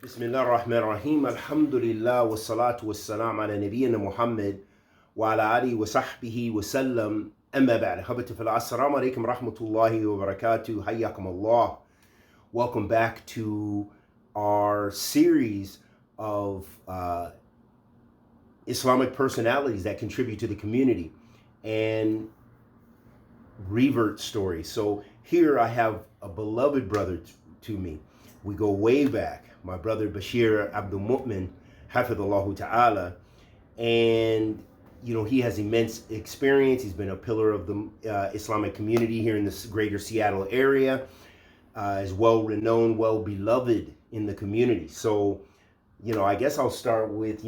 بسم الله الرحمن الرحيم الحمد لله والصلاة والسلام على نبينا محمد وعلى آله وصحبه وسلم أما بعد حبتي في الله السلام عليكم ورحمة الله وبركاته حياكم الله. Welcome back to our series of Islamic personalities that contribute to the community and Revert stories. So here I have a beloved brother to me. We go way back. My brother Bashir Abdul Mu'min, Hafidhullah Ta'ala, and he has immense experience. He's been a pillar of the Islamic community here in this greater Seattle area. Is well renowned, well beloved in the community. So, I guess I'll start with,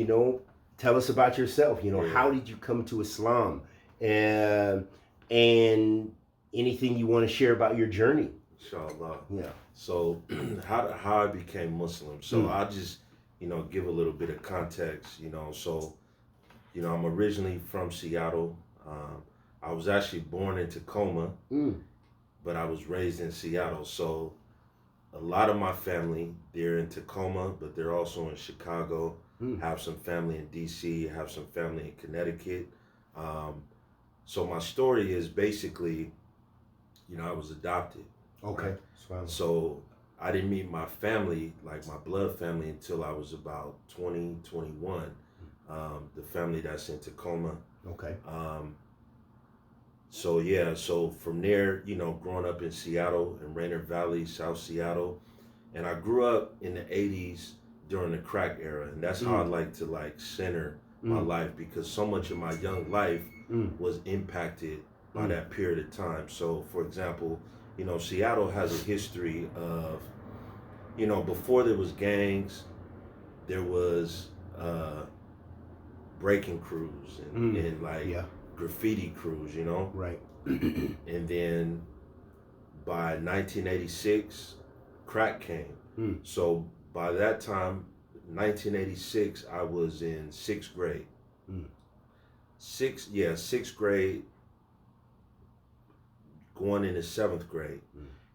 tell us about yourself. How did you come to Islam? And anything you want to share about your journey. Inshallah. Yeah. So how I became Muslim. So I'll just, give a little bit of context, So, I'm originally from Seattle. I was actually born in Tacoma, but I was raised in Seattle. So a lot of my family, they're in Tacoma, but they're also in Chicago. Have some family in DC, have some family in Connecticut. So my story is basically, I was adopted. Okay. Right? So I didn't meet my family, like my blood family, until I was about 20, 21. The family that's in Tacoma. Okay. So from there, growing up in Seattle, in Rainier Valley, South Seattle, and I grew up in the 80s during the crack era, and that's how I like to center my life, because so much of my young life was impacted by that period of time. So, for example, Seattle has a history of, before there was gangs, there was breaking crews and graffiti crews, Right. And then by 1986, crack came. So by that time, 1986, I was in sixth grade. Sixth grade, going into seventh grade.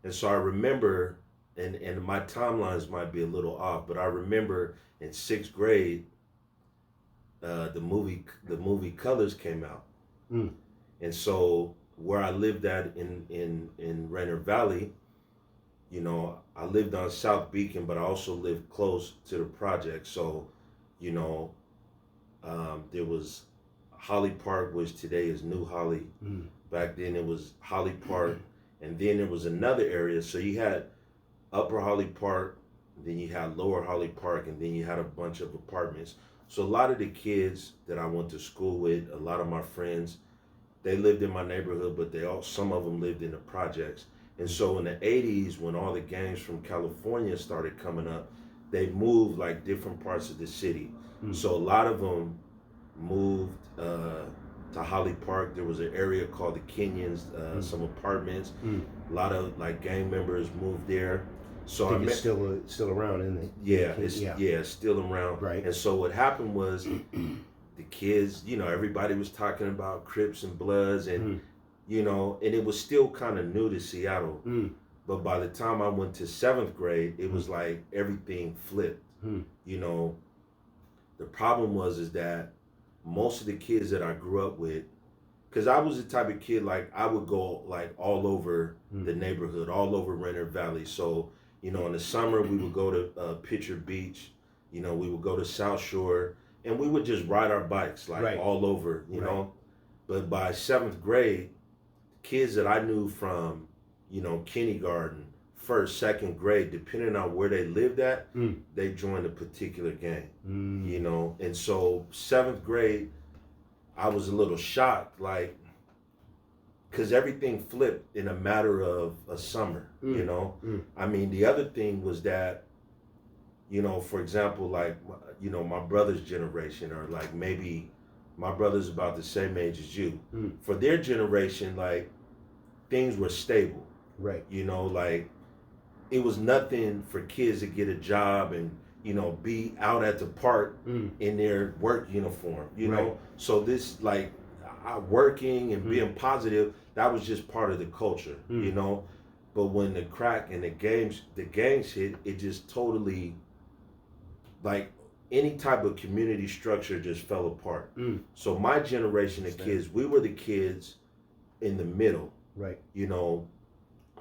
And so I remember, and my timelines might be a little off, but I remember in sixth grade, the movie Colors came out. And so where I lived at in Rainier Valley, I lived on South Beacon, but I also lived close to the project. So, there was Holly Park, which today is New Holly. Back then it was Holly Park, and then there was another area. So you had Upper Holly Park, then you had Lower Holly Park, and then you had a bunch of apartments. So a lot of the kids that I went to school with, a lot of my friends, they lived in my neighborhood, but some of them lived in the projects. And so in the 80s, when all the gangs from California started coming up, they moved different parts of the city. So a lot of them moved to Holly Park. There was an area called the Kenyans, some apartments. A lot of gang members moved there. So it's still around, isn't it? Yeah, it's still around. Right. And so what happened was the kids, everybody was talking about Crips and Bloods, and and it was still kind of new to Seattle. But by the time I went to seventh grade, it was like everything flipped. The problem is that most of the kids that I grew up with, because I was the type of kid, I would go all over the neighborhood, all over Rainier Valley. So, in the summer we would go to Pitcher Beach, we would go to South Shore, and we would just ride our bikes all over, know. But by seventh grade, kids that I knew from, kindergarten, first, second grade, depending on where they lived at, they joined a particular gang, And so seventh grade, I was a little shocked, because everything flipped in a matter of a summer, I mean, the other thing was that, for example, my brother's generation, or maybe my brother's about the same age as you. For their generation, things were stable. Right. It was nothing for kids to get a job and, be out at the park in their work uniform, know? So this, working and being positive, that was just part of the culture, But when the crack and the gangs hit, it just totally like any type of community structure just fell apart. So my generation of kids, we were the kids in the middle. Right. You know,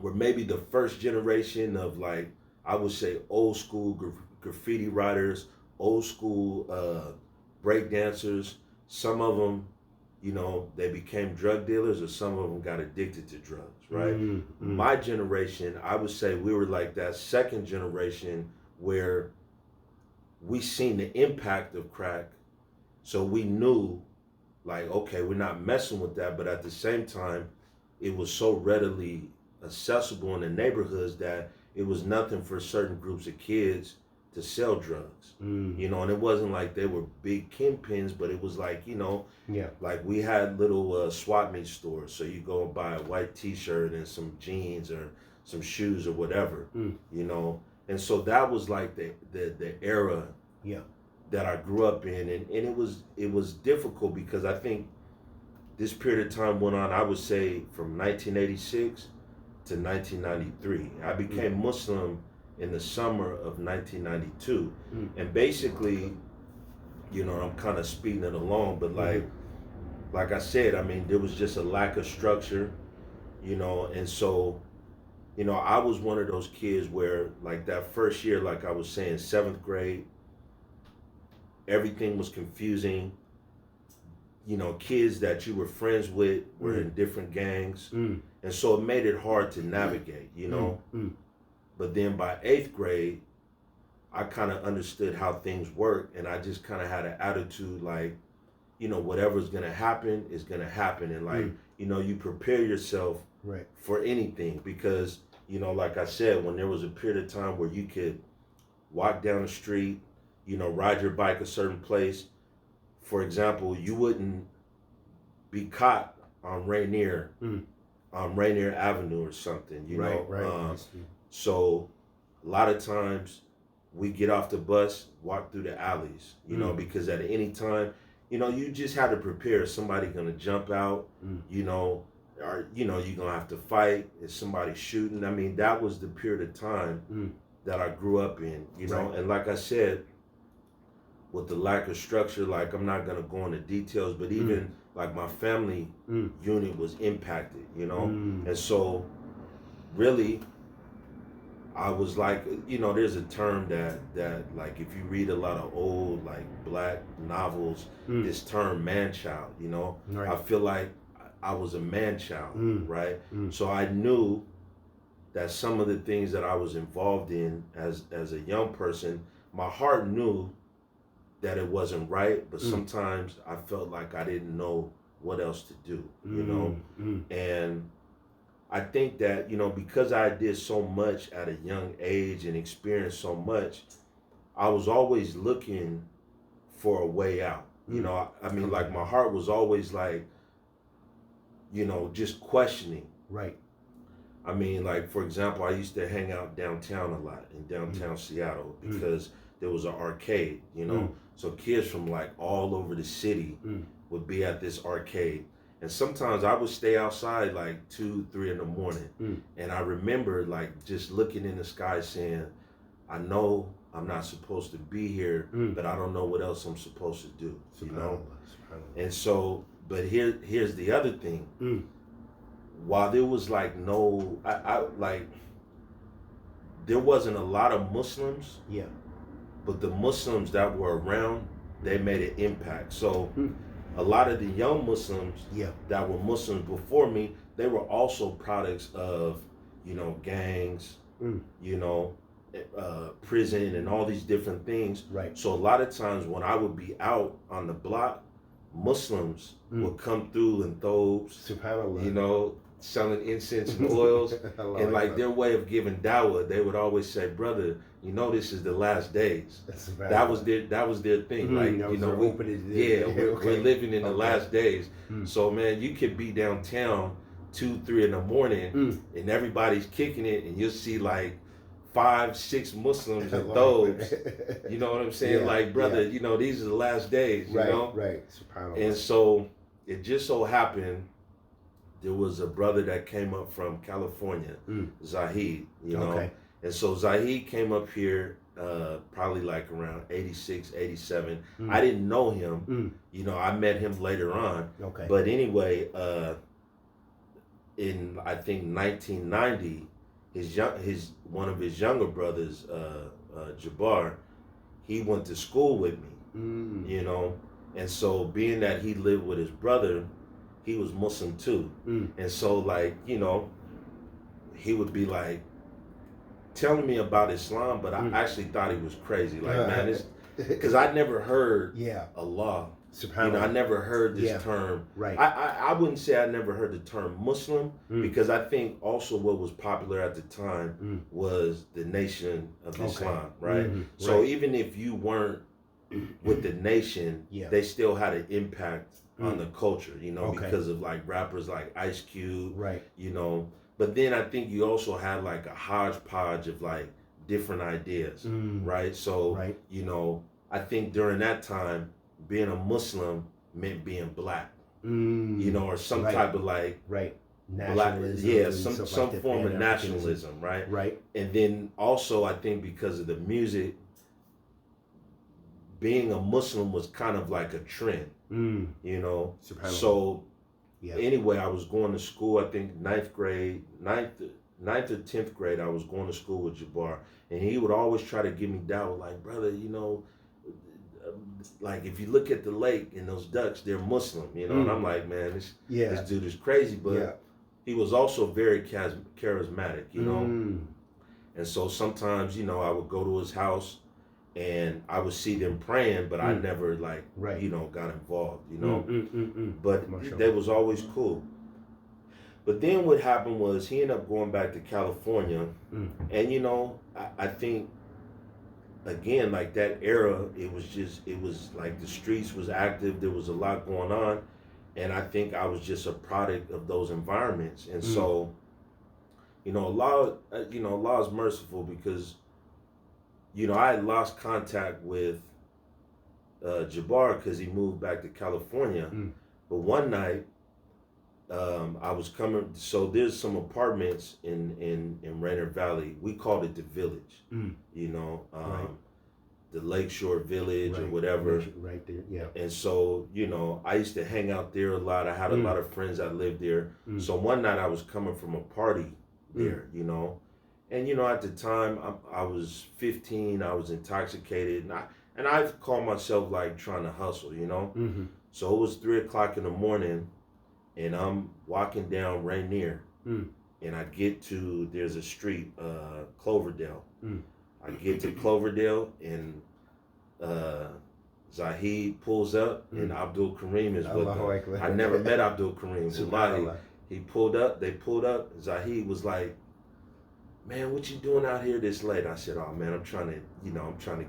we're maybe the first generation of, like, I would say old school graffiti writers, old school break dancers. Some of them, you know, they became drug dealers, or some of them got addicted to drugs, right? My generation, I would say we were like that second generation where we seen the impact of crack. So we knew, like, okay, we're not messing with that, but at the same time, it was so readily accessible in the neighborhoods that it was nothing for certain groups of kids to sell drugs. You know, and it wasn't like they were big kingpins, but it was like, you know, like we had little swap meet stores. So you go and buy a white t-shirt and some jeans or some shoes or whatever, you know. And so that was like the era that I grew up in. And it was difficult because I think this period of time went on, I would say, from 1986 to 1993. I became Muslim in the summer of 1992. And basically, you know, I'm kind of speeding it along, but like I said, I mean, there was just a lack of structure, you know, and so, you know, I was one of those kids where, like, that first year, like I was saying, 7th grade, everything was confusing. You know, kids that you were friends with were in different gangs. And so it made it hard to navigate, you know. But then by 8th grade, I kind of understood how things work, and I just kind of had an attitude like, you know, whatever's going to happen is going to happen. And like, you know, you prepare yourself for anything because, you know, like I said, when there was a period of time where you could walk down the street, you know, ride your bike a certain place. For example, you wouldn't be caught on Rainier Avenue or something, you know. So a lot of times we get off the bus, walk through the alleys, you know, because at any time, you know, you just had to prepare. Somebody gonna jump out, you know, or, you know, you're gonna have to fight. Is somebody shooting? I mean, that was the period of time that I grew up in, you know. And like I said, with the lack of structure, like, I'm not gonna go into details, but even like my family unit was impacted, you know. And so really, I was like, you know, there's a term that like, if you read a lot of old, like, black novels, this term man-child, you know. I feel like I was a man-child, right? So I knew that some of the things that I was involved in as a young person, my heart knew that it wasn't right, but sometimes I felt like I didn't know what else to do, you know. And I think that, you know, because I did so much at a young age and experienced so much, I was always looking for a way out. You know, I mean, like, my heart was always like, you know, just questioning. I mean, like, for example, I used to hang out downtown a lot, in downtown Seattle, because there was an arcade, you know. So kids from, like, all over the city would be at this arcade. And sometimes I would stay outside like 2, 3 in the morning. And I remember, like, just looking in the sky saying, I know I'm not supposed to be here, but I don't know what else I'm supposed to do, you know? And so, but here's the other thing. While there was like no, there wasn't a lot of Muslims, but the Muslims that were around, they made an impact. So a lot of the young Muslims that were Muslims before me, they were also products of, you know, gangs, you know, prison and all these different things. So a lot of times when I would be out on the block, Muslims would come through in thobes, you know, selling incense and oils. And like their way of giving dawah, they would always say, brother, you know, this is the last days. That was their thing. Like, you know, we're living in the last days. So man, you could be downtown 2, 3 in the morning and everybody's kicking it, and you'll see like 5, 6 Muslims in thobes. You know what I'm saying? Like, brother, you know, these are the last days, you know? And so it just so happened there was a brother that came up from California, Zahid, you know. And so Zahid came up here probably like around 86, 87. I didn't know him. You know, I met him later on. Okay. But anyway, in I think 1990, one of his younger brothers, Jabbar, he went to school with me. You know, and so being that he lived with his brother, he was Muslim too. And so like, you know, he would be like telling me about Islam, but I actually thought he was crazy. Like, man, it's because I never heard Allah. You know, I never heard this term. Right. I wouldn't say I never heard the term Muslim, because I think also what was popular at the time was the Nation of Islam, right? So even if you weren't with the nation, they still had an impact on the culture, you know, because of like rappers like Ice Cube, you know. But then I think you also had like a hodgepodge of like different ideas, right? So, you know, I think during that time, being a Muslim meant being black, you know, or some type of like nationalism, black, some like form of nationalism, right? And then also I think because of the music, being a Muslim was kind of like a trend, you know. So anyway, I was going to school, I think ninth or 10th grade, I was going to school with Jabbar, and he would always try to give me doubt, like, brother, you know, like if you look at the lake and those ducks, they're Muslim, you know. And I'm like, man, this dude is crazy, but he was also very charismatic, you know. And so sometimes, you know, I would go to his house and I would see them praying, but I never like, you know, got involved, you know. But they was always cool. But then what happened was he ended up going back to California, and you know, I think again, like that era, it was like the streets was active, there was a lot going on, and I think I was just a product of those environments. And so, you know, Allah is merciful, because you know, I had lost contact with Jabbar because he moved back to California. But one night, I was coming. So there's some apartments in Rainier Valley. We called it the Village. You know, the Lakeshore Village or whatever. Right there, yeah. And so, you know, I used to hang out there a lot. I had a lot of friends that lived there. So one night I was coming from a party there, you know. And you know, at the time, I was 15. I was intoxicated, and I called myself like trying to hustle, you know. So it was 3 o'clock in the morning, and I'm walking down Rainier, and I get to there's a street, Cloverdale. I get to Cloverdale, and Zahid pulls up, and Abdul Kareem is with him. I never met Abdul Kareem. He pulled up. They pulled up. Zahid was like, man, what you doing out here this late? I said, oh man, I'm trying to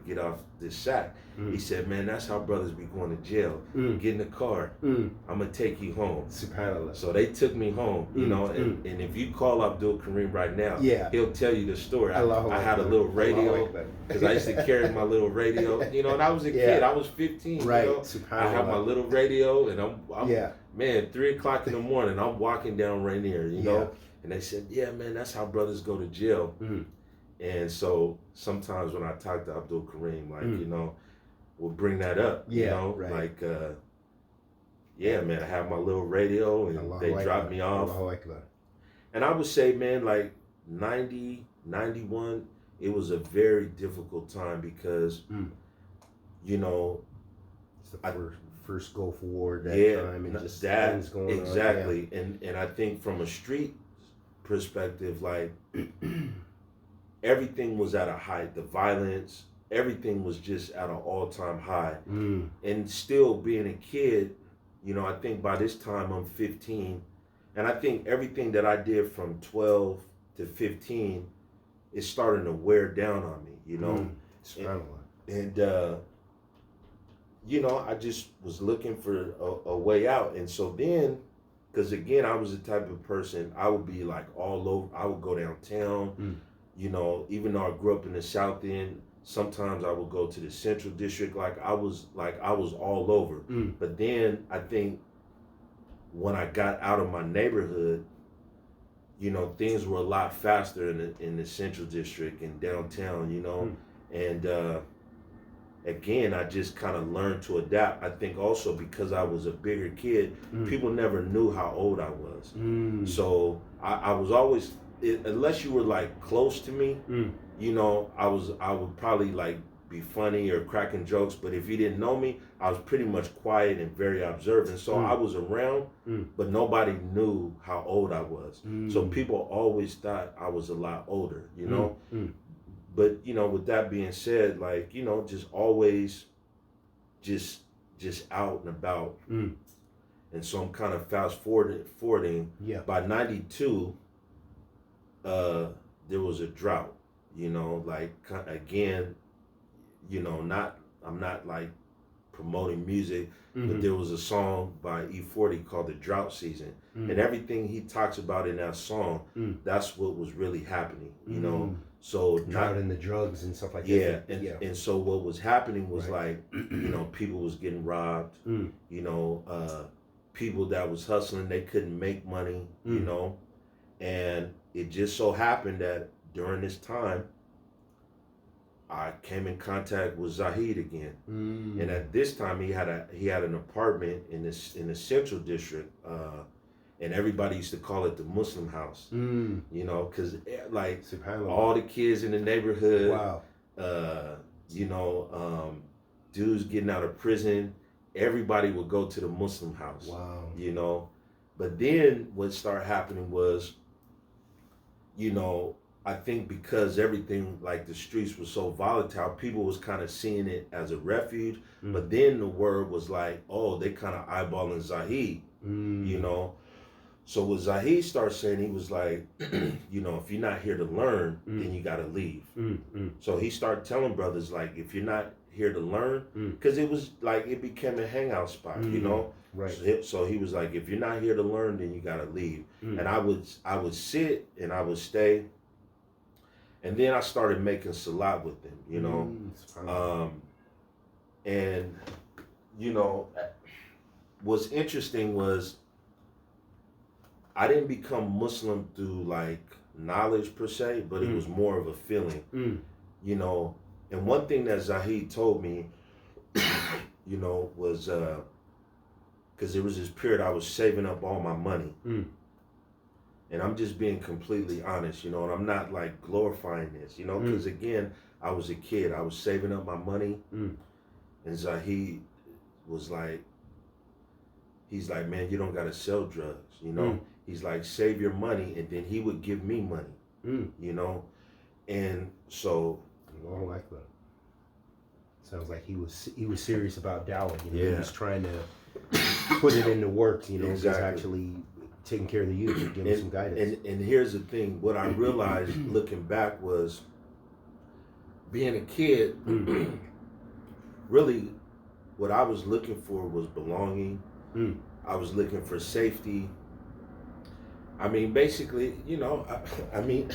get off this sack. He said, man, that's how brothers be going to jail. Get in the car. I'm gonna take you home. SubhanAllah. So they took me home, you know, and if you call Abdul Kareem right now, he'll tell you the story. I had a little radio, because I used to carry my little radio, you know, and I was a kid. I was 15, right. You know? I had my little radio, and I'm man, 3 o'clock in the morning, I'm walking down Rainier, you know. And they said, yeah, man, that's how brothers go to jail. And so sometimes when I talk to Abdul Kareem, like, you know, we'll bring that up, you know, like, man, I have my little radio, and they dropped me off. And I would say, man, like 90, 91, it was a very difficult time because, you know, it's the first Gulf War that time, and just that things going exactly. On. And I think from a street perspective, like everything was at a height. The violence, everything was just at an all-time high. And still being a kid, you know, I think by this time I'm 15, and I think everything that I did from 12 to 15 is starting to wear down on me, you know. And you know, I just was looking for a way out. And so then, because again, I was the type of person, I would be like all over. I would go downtown, you know, even though I grew up in the South End, sometimes I would go to the Central District. I was all over. But then I think when I got out of my neighborhood, you know, things were a lot faster in the Central District and downtown, you know. And again, I just kind of learned to adapt. I think also because I was a bigger kid, people never knew how old I was. So I was always, unless you were like close to me, you know, I would probably like be funny or cracking jokes. But if you didn't know me, I was pretty much quiet and very observant. So I was around, but nobody knew how old I was. So people always thought I was a lot older, you know. But you know, with that being said, like, you know, just always just out and about. And so I'm kind of fast forwarding. Yeah. By 92, there was a drought, you know, like, again, you know, I'm not like promoting music, but there was a song by E40 called The Drought Season. And everything he talks about in that song, that's what was really happening, you know. So drought and the drugs and stuff like that. Yeah. And so what was happening was like, you know, people was getting robbed, you know, people that was hustling, they couldn't make money, you know. And it just so happened that during this time, I came in contact with Zahid again, and at this time he had an apartment in the Central District, and everybody used to call it the Muslim house, you know, because like all the kids in the neighborhood, you know, dudes getting out of prison, everybody would go to the Muslim house, you know. But then what started happening was, you know, I think because everything, like the streets was so volatile, people was kind of seeing it as a refuge. But then the word was like, oh, they kind of eyeballing Zahid, you know. So what Zahid started saying, he was like, you know, if you're not here to learn, then you got to leave. So he started telling brothers, like, if you're not here to learn, because it was like, it became a hangout spot, you know. Right. So he was like, if you're not here to learn, then you got to leave. And I would sit and I would stay. And then I started making salat with them, you know. And, you know, what's interesting was I didn't become Muslim through like knowledge per se, but it was more of a feeling, you know. And one thing that Zahid told me, you know, was because there was this period I was saving up all my money. And I'm just being completely honest, you know, and I'm not like glorifying this, you know, because again, I was a kid. I was saving up my money. And Zahid was like, he's like, man, you don't got to sell drugs, you know. He's like, save your money, and then he would give me money, you know. And so, I like that. Sounds like he was serious about dawah, you know. He was trying to put it into work, you know, just actually taking care of the youth and giving some guidance. And here's the thing, what I realized looking back was being a kid, really what I was looking for was belonging. I was looking for safety. I mean, basically, you know, I mean,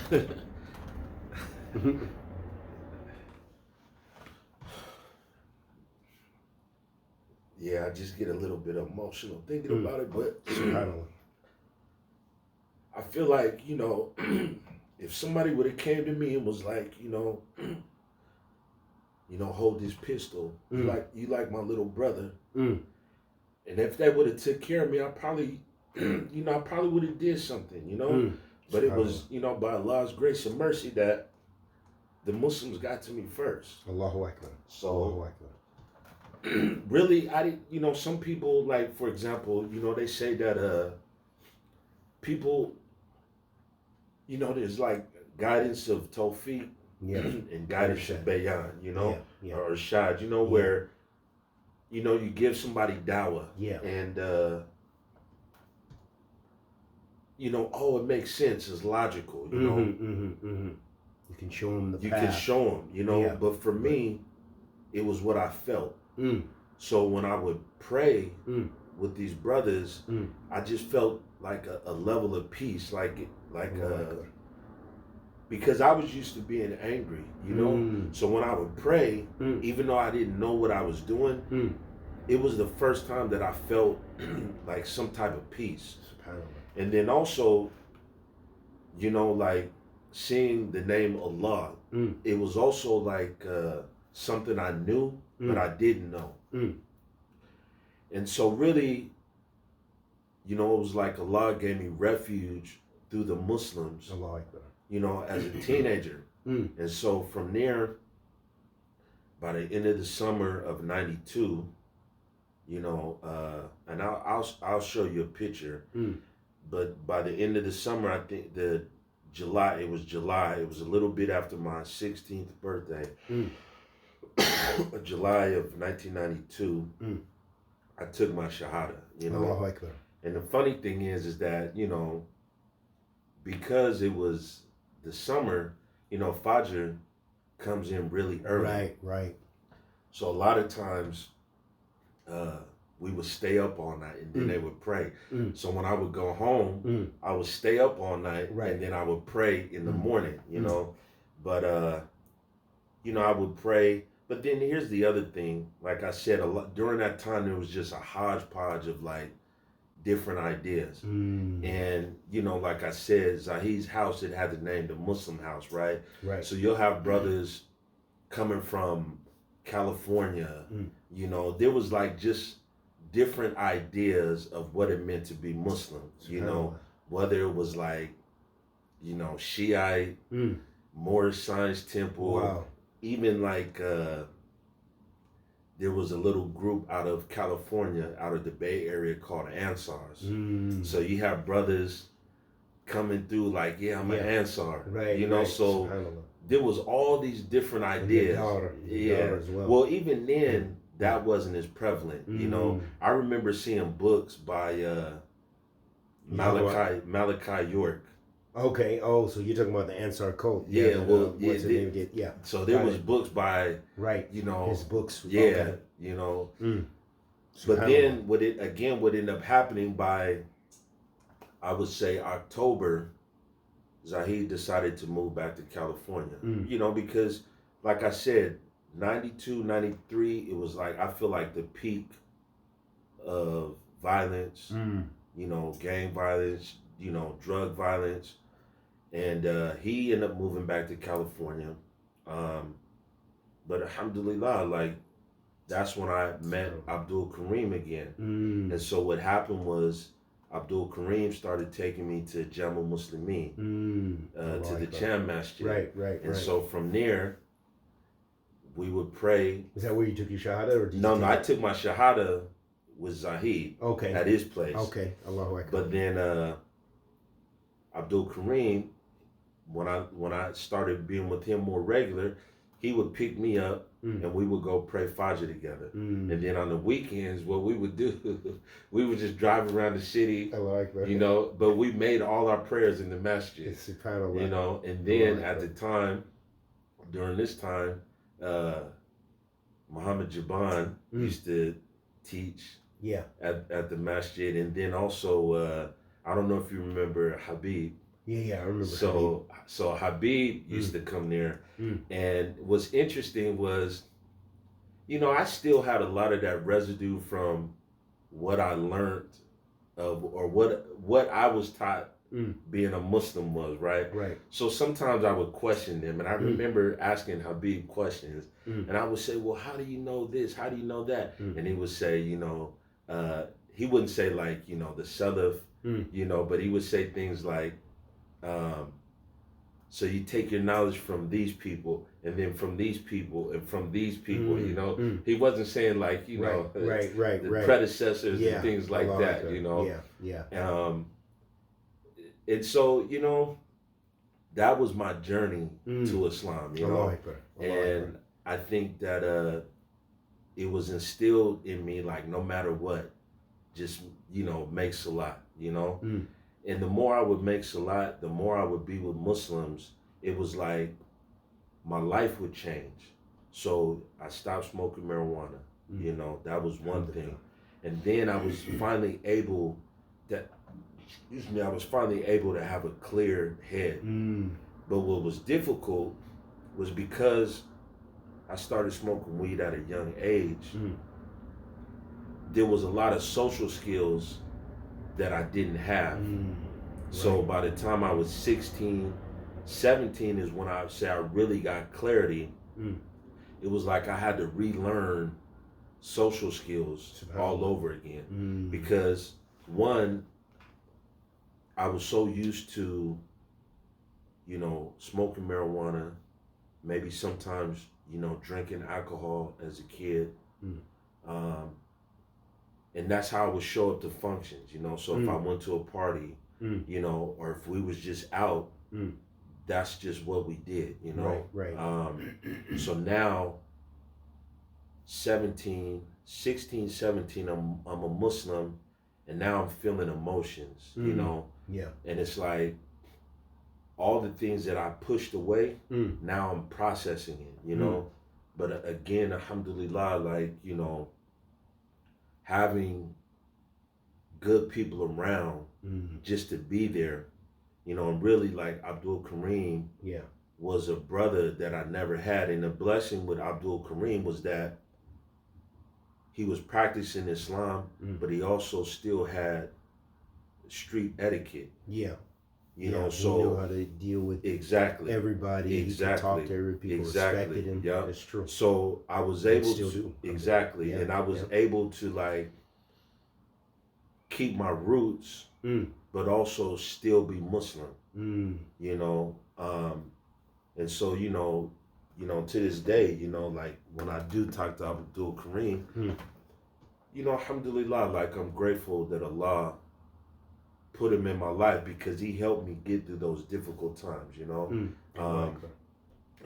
yeah, I just get a little bit emotional thinking about it, but I feel like, you know, if somebody would have came to me and was like, you know, hold this pistol, you like my little brother, and if they would have took care of me, I probably, you know, I probably would have did something, you know. But it was, you know, by Allah's grace and mercy that the Muslims got to me first. Allahu Akbar. So, Allahu Akbar. Really, I didn't, you know, some people, like, for example, you know, they say that people, you know, there's like guidance of tawfiq and guidance of bayan, you know, or shad, you know, where, you know, you give somebody dawah and, you know, oh, it makes sense, it's logical, you know. You can show them the path. You can show them, you know, but for me, it was what I felt. So when I would pray with these brothers, I just felt like a level of peace, because I was used to being angry, you know. So when I would pray, even though I didn't know what I was doing, it was the first time that I felt like some type of peace. And then also, you know, like seeing the name Allah, it was also like something I knew, but I didn't know. And so really, you know, it was like Allah gave me refuge through the Muslims, you know, as a teenager. And so from there, by the end of the summer of '92, you know, and I'll show you a picture. But by the end of the summer, I think July, it was a little bit after my 16th birthday, July of 1992, I took my Shahada, you know. And the funny thing is that, you know, because it was the summer, you know, Fajr comes in really early. Right. So a lot of times, we would stay up all night and then they would pray. So when I would go home, I would stay up all night and then I would pray in the morning, you know. But, you know, I would pray. But then here's the other thing. Like I said, during that time, there was just a hodgepodge of like different ideas. And, you know, like I said, Zahid's house, it had the name the Muslim house, right? So you'll have brothers coming from California, you know, there was like just different ideas of what it meant to be Muslim, you know, whether it was like, you know, Shiite, Moorish Science Temple, even like there was a little group out of California, out of the Bay Area called Ansars. So you have brothers coming through like, yeah, I'm an Ansar, you know, so there was all these different ideas. As well. Well, even then, that wasn't as prevalent, you know. I remember seeing books by Malachi York. Okay. Oh, so you're talking about the Ansar cult? Yeah. So there was it. books by you know, his books. You know. But then what ended up happening by, I would say, October, Zahid decided to move back to California. You know, because like I said, 92, 93, it was like, I feel like the peak of violence, you know, gang violence, you know, drug violence. And he ended up moving back to California. But alhamdulillah, like, that's when I met Abdul Kareem again. And so what happened was, Abdul Kareem started taking me to Jamal Muslimin, to the Cham Masjid. And so from there, we would pray. Is that where you took your Shahada? Or No, I took my Shahada with Zahid at his place. Allahu Akbar. But then Abdul Kareem, when I started being with him more regular, he would pick me up and we would go pray Fajr together. And then on the weekends, what we would do, we would just drive around the city, you know, but we made all our prayers in the masjid, you know. And then at the time, during this time, Muhammad Jaban used to teach at the masjid. And then also, I don't know if you remember Habib. Yeah, I remember. So Habib used to come there, and what's interesting was, you know, I still had a lot of that residue from what I learned of, or what I was taught being a Muslim was, right? So sometimes I would question them, and I remember asking Habib questions, and I would say, well, how do you know this? How do you know that? And he would say, you know, he wouldn't say like, you know, the Salaf, you know, but he would say things like, so you take your knowledge from these people, and then from these people, and from these people, you know. He wasn't saying like, you know, the predecessors and things like that, you know. And so, you know, that was my journey to Islam, you know. And I think that it was instilled in me, like, no matter what, just, you know, make salat, you know. And the more I would make salat, the more I would be with Muslims, it was like my life would change. So I stopped smoking marijuana, you know, that was one thing. And then I was finally able to have a clear head. But what was difficult was because I started smoking weed at a young age, there was a lot of social skills that I didn't have. So by the time I was 16, 17 is when I say I really got clarity. It was like I had to relearn social skills all over again. Because one, I was so used to, you know, smoking marijuana, maybe sometimes, you know, drinking alcohol as a kid. And that's how I would show up to functions, you know. So if I went to a party, you know, or if we was just out, that's just what we did, you know. Right. So now, 16, 17, I'm a Muslim, and now I'm feeling emotions, you know. Yeah. And it's like all the things that I pushed away, now I'm processing it, you know. But again, alhamdulillah, like, you know, having good people around just to be there, you know, and really like Abdul Kareem was a brother that I never had. And the blessing with Abdul Kareem was that he was practicing Islam, but he also still had street etiquette. You know, so he knew how to deal with everybody. He could talk to every people, respected him. Yeah, that's true. So I was able still to do. and I was able to like keep my roots, but also still be Muslim. You know, and so you know, to this day, you know, like when I do talk to Abdul Kareem, you know, alhamdulillah, like I'm grateful that Allah put him in my life because he helped me get through those difficult times, you know.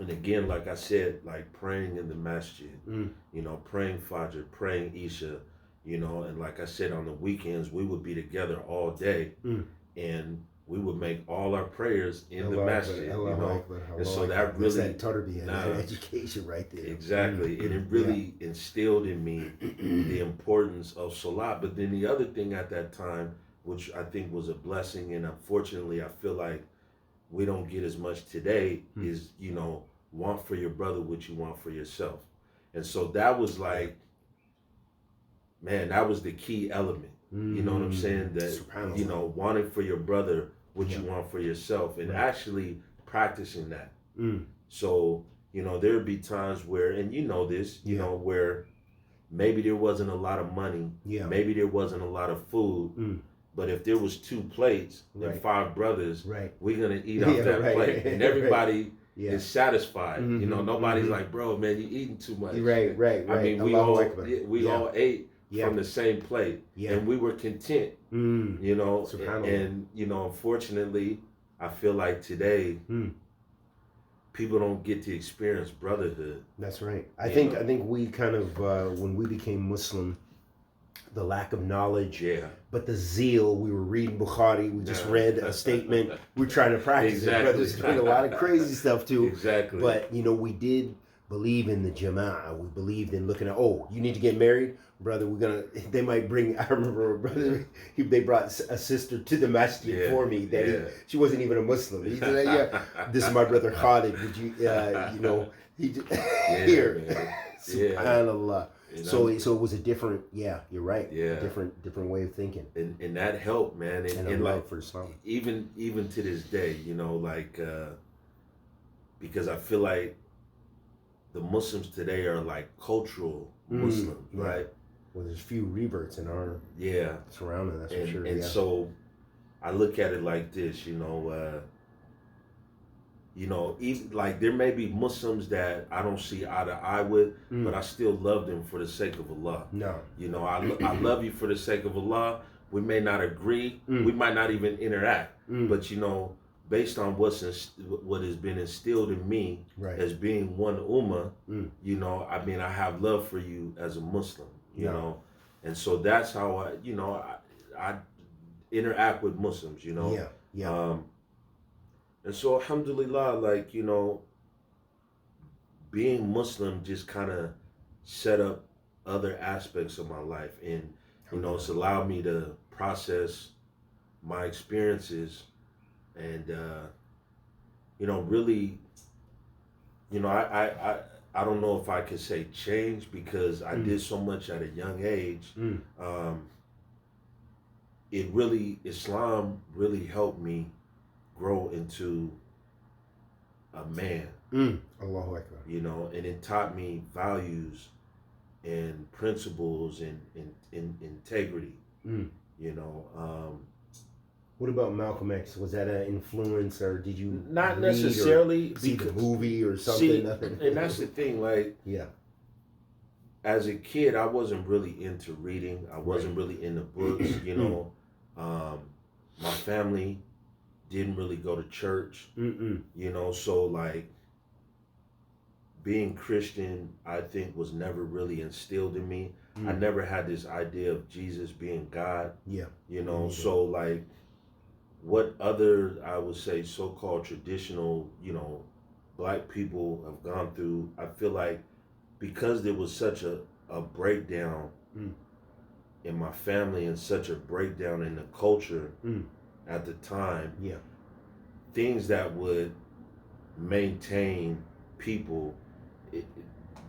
And again, like I said, like praying in the masjid, you know, praying Fajr, praying Isha, you know, and like I said, on the weekends, we would be together all day and we would make all our prayers in the masjid, you know. And so that really, that tarbiyah, that education right there. Exactly. And it really instilled in me the importance of salah. But then the other thing at that time, which I think was a blessing, and unfortunately I feel like we don't get as much today, is, you know, want for your brother what you want for yourself. And so that was like, man, that was the key element. You know what I'm saying? That, you know, wanting for your brother what you want for yourself, and actually practicing that. So, you know, there'd be times where, and you know this, you know, where maybe there wasn't a lot of money, maybe there wasn't a lot of food, but if there was 2 plates and 5 brothers, we're gonna eat off that plate, and everybody is satisfied. You know, nobody's like, bro, man, you eating too much. Right. I mean, we all ate from the same plate, and we were content. You know, and you know, unfortunately, I feel like today people don't get to experience brotherhood. That's right. I think we kind of when we became Muslim, the lack of knowledge, but the zeal. We were reading Bukhari. We just read a statement. We're trying to practice it. Brothers doing a lot of crazy stuff too. But you know, we did believe in the jama'ah. We believed in looking at, oh, you need to get married, brother. They might bring. I remember a brother. They brought a sister to the masjid for me. That she wasn't even a Muslim. He said, this is my brother Khalid. Would you, you know, here, subhanallah. You know? So it was a different, you're right. Different way of thinking. And that helped, man. And love like, for Islam. Even to this day, you know, like, because I feel like the Muslims today are like cultural Muslim, right? Well, there's few reverts in our surrounding, that's for sure. And so I look at it like this, you know, even like there may be Muslims that I don't see eye to eye with, but I still love them for the sake of Allah. You know, I love you for the sake of Allah. We may not agree, we might not even interact, but you know, based on what has been instilled in me as being one ummah, you know, I mean, I have love for you as a Muslim, you know, and so that's how I interact with Muslims, you know. And so, alhamdulillah, like, you know, being Muslim just kind of set up other aspects of my life. And, you know, it's allowed me to process my experiences and, you know, really, you know, I don't know if I could say change because I did so much at a young age. Islam really helped me grow into a man. Allahu Akbar. You know, and it taught me values and principles and integrity. You know, what about Malcolm X? Was that an influence, or did you not necessarily see the movie or something? See, nothing. And that's the thing. Like, yeah, as a kid, I wasn't really into reading. I wasn't really into books. You know, my family didn't really go to church. You know, so like being Christian, I think, was never really instilled in me. I never had this idea of Jesus being God. Yeah, you know, so like what other, I would say, so-called traditional, you know, black people have gone through, I feel like because there was such a breakdown in my family and such a breakdown in the culture at the time, things that would maintain people,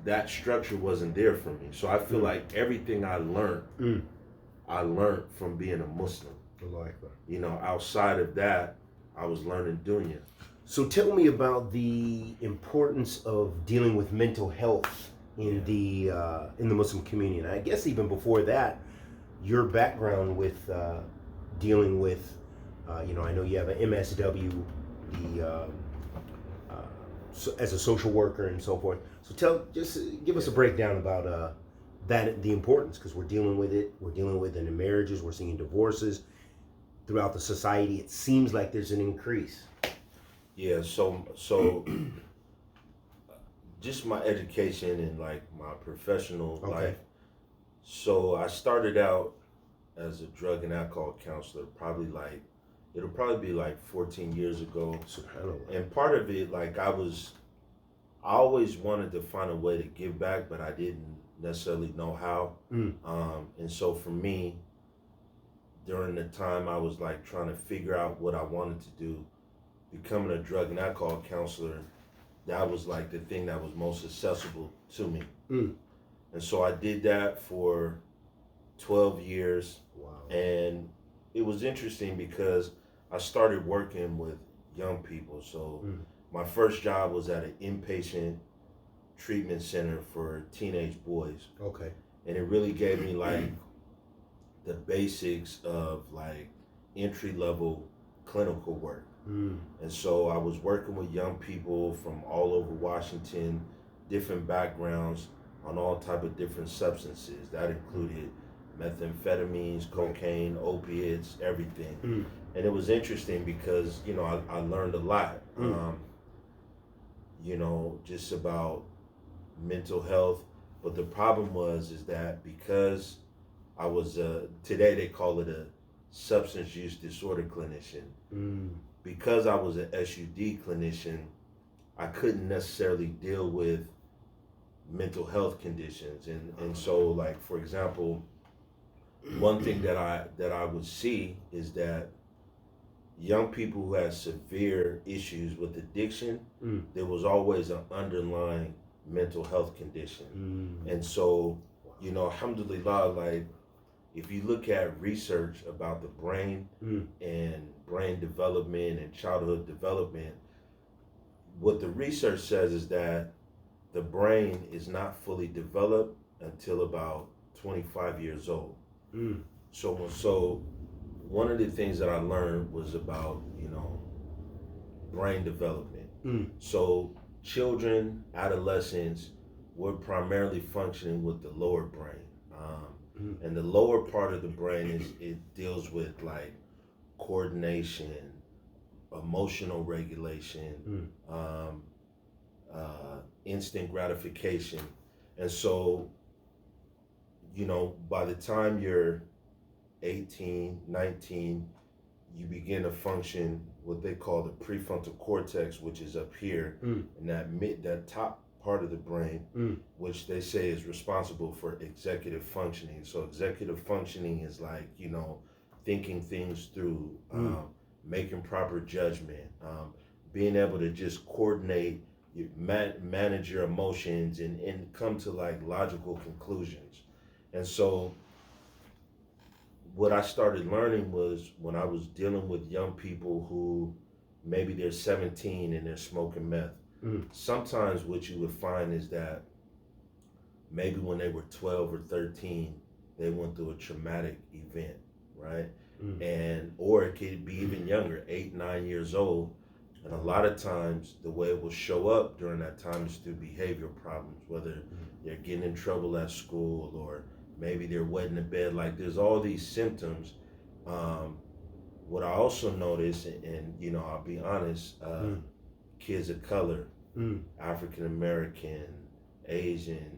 that structure wasn't there for me. So I feel like everything I learned from being a Muslim. You know, outside of that, I was learning dunya. So tell me about the importance of dealing with mental health in the Muslim community. And I guess even before that, your background with dealing with, you know, I know you have an MSW, as a social worker and so forth. So just give us a breakdown about that, the importance, because we're dealing with it. We're dealing with it in marriages. We're seeing divorces throughout the society. It seems like there's an increase. Yeah. So just my education and like my professional life. So I started out as a drug and alcohol counselor, it'll probably be like 14 years ago. SubhanAllah. And part of it, like I always wanted to find a way to give back, but I didn't necessarily know how. And so for me, during the time I was like trying to figure out what I wanted to do, becoming a drug and alcohol counselor, that was like the thing that was most accessible to me. And so I did that for 12 years. Wow. And it was interesting because I started working with young people. So my first job was at an inpatient treatment center for teenage boys. Okay. And it really gave me like the basics of like entry level clinical work. And so I was working with young people from all over Washington, different backgrounds, on all type of different substances. That included methamphetamines, cocaine, opiates, everything. And it was interesting because, you know, I learned a lot, you know, just about mental health. But the problem is that because I was, today they call it a substance use disorder clinician. Because I was an SUD clinician, I couldn't necessarily deal with mental health conditions. And so, like, for example, one thing that I would see is that young people who had severe issues with addiction, there was always an underlying mental health condition. And so, you know, alhamdulillah, like, if you look at research about the brain and brain development and childhood development, what the research says is that the brain is not fully developed until about 25 years old. So one of the things that I learned was about, you know, brain development. So children, adolescents, we're primarily functioning with the lower brain. And the lower part of the brain it deals with like coordination, emotional regulation, instant gratification. And so, you know, by the time you're 18, 19, you begin to function what they call the prefrontal cortex, which is up here, and that top part of the brain, which they say is responsible for executive functioning. So executive functioning is like, you know, thinking things through, making proper judgment, being able to just coordinate, manage your emotions and come to like logical conclusions. And so what I started learning was when I was dealing with young people who maybe they're 17 and they're smoking meth. Sometimes what you would find is that maybe when they were 12 or 13, they went through a traumatic event, right? And or it could be even younger, 8, 9 years old. And a lot of times the way it will show up during that time is through behavioral problems, whether they're getting in trouble at school or maybe they're wet in the bed. Like there's all these symptoms. What I also notice, and you know, I'll be honest, kids of color, African American, Asian,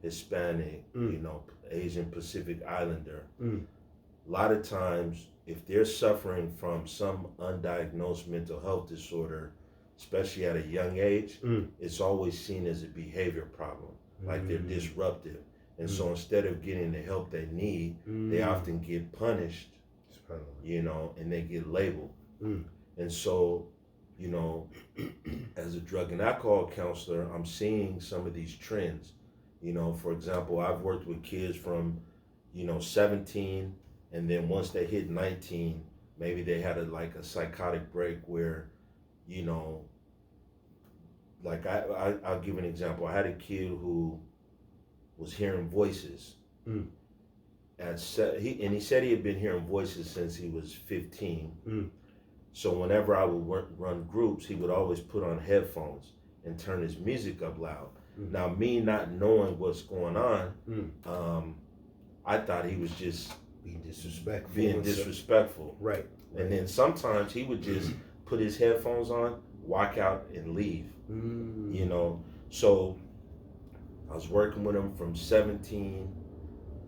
Hispanic, you know, Asian Pacific Islander. A lot of times, if they're suffering from some undiagnosed mental health disorder, especially at a young age, it's always seen as a behavior problem, like they're disruptive. And so instead of getting the help they need, they often get punished, you know, and they get labeled. And so, you know, as a drug and alcohol counselor, I'm seeing some of these trends. You know, for example, I've worked with kids from, you know, 17, and then once they hit 19, maybe they had a psychotic break where, you know, like I'll give an example. I had a kid who was hearing voices. And he said he had been hearing voices since he was 15. So whenever I would run groups, he would always put on headphones and turn his music up loud. Now, me not knowing what's going on, I thought he was just being disrespectful. Right. And then sometimes he would just put his headphones on, walk out, and leave. You know, so I was working with him from 17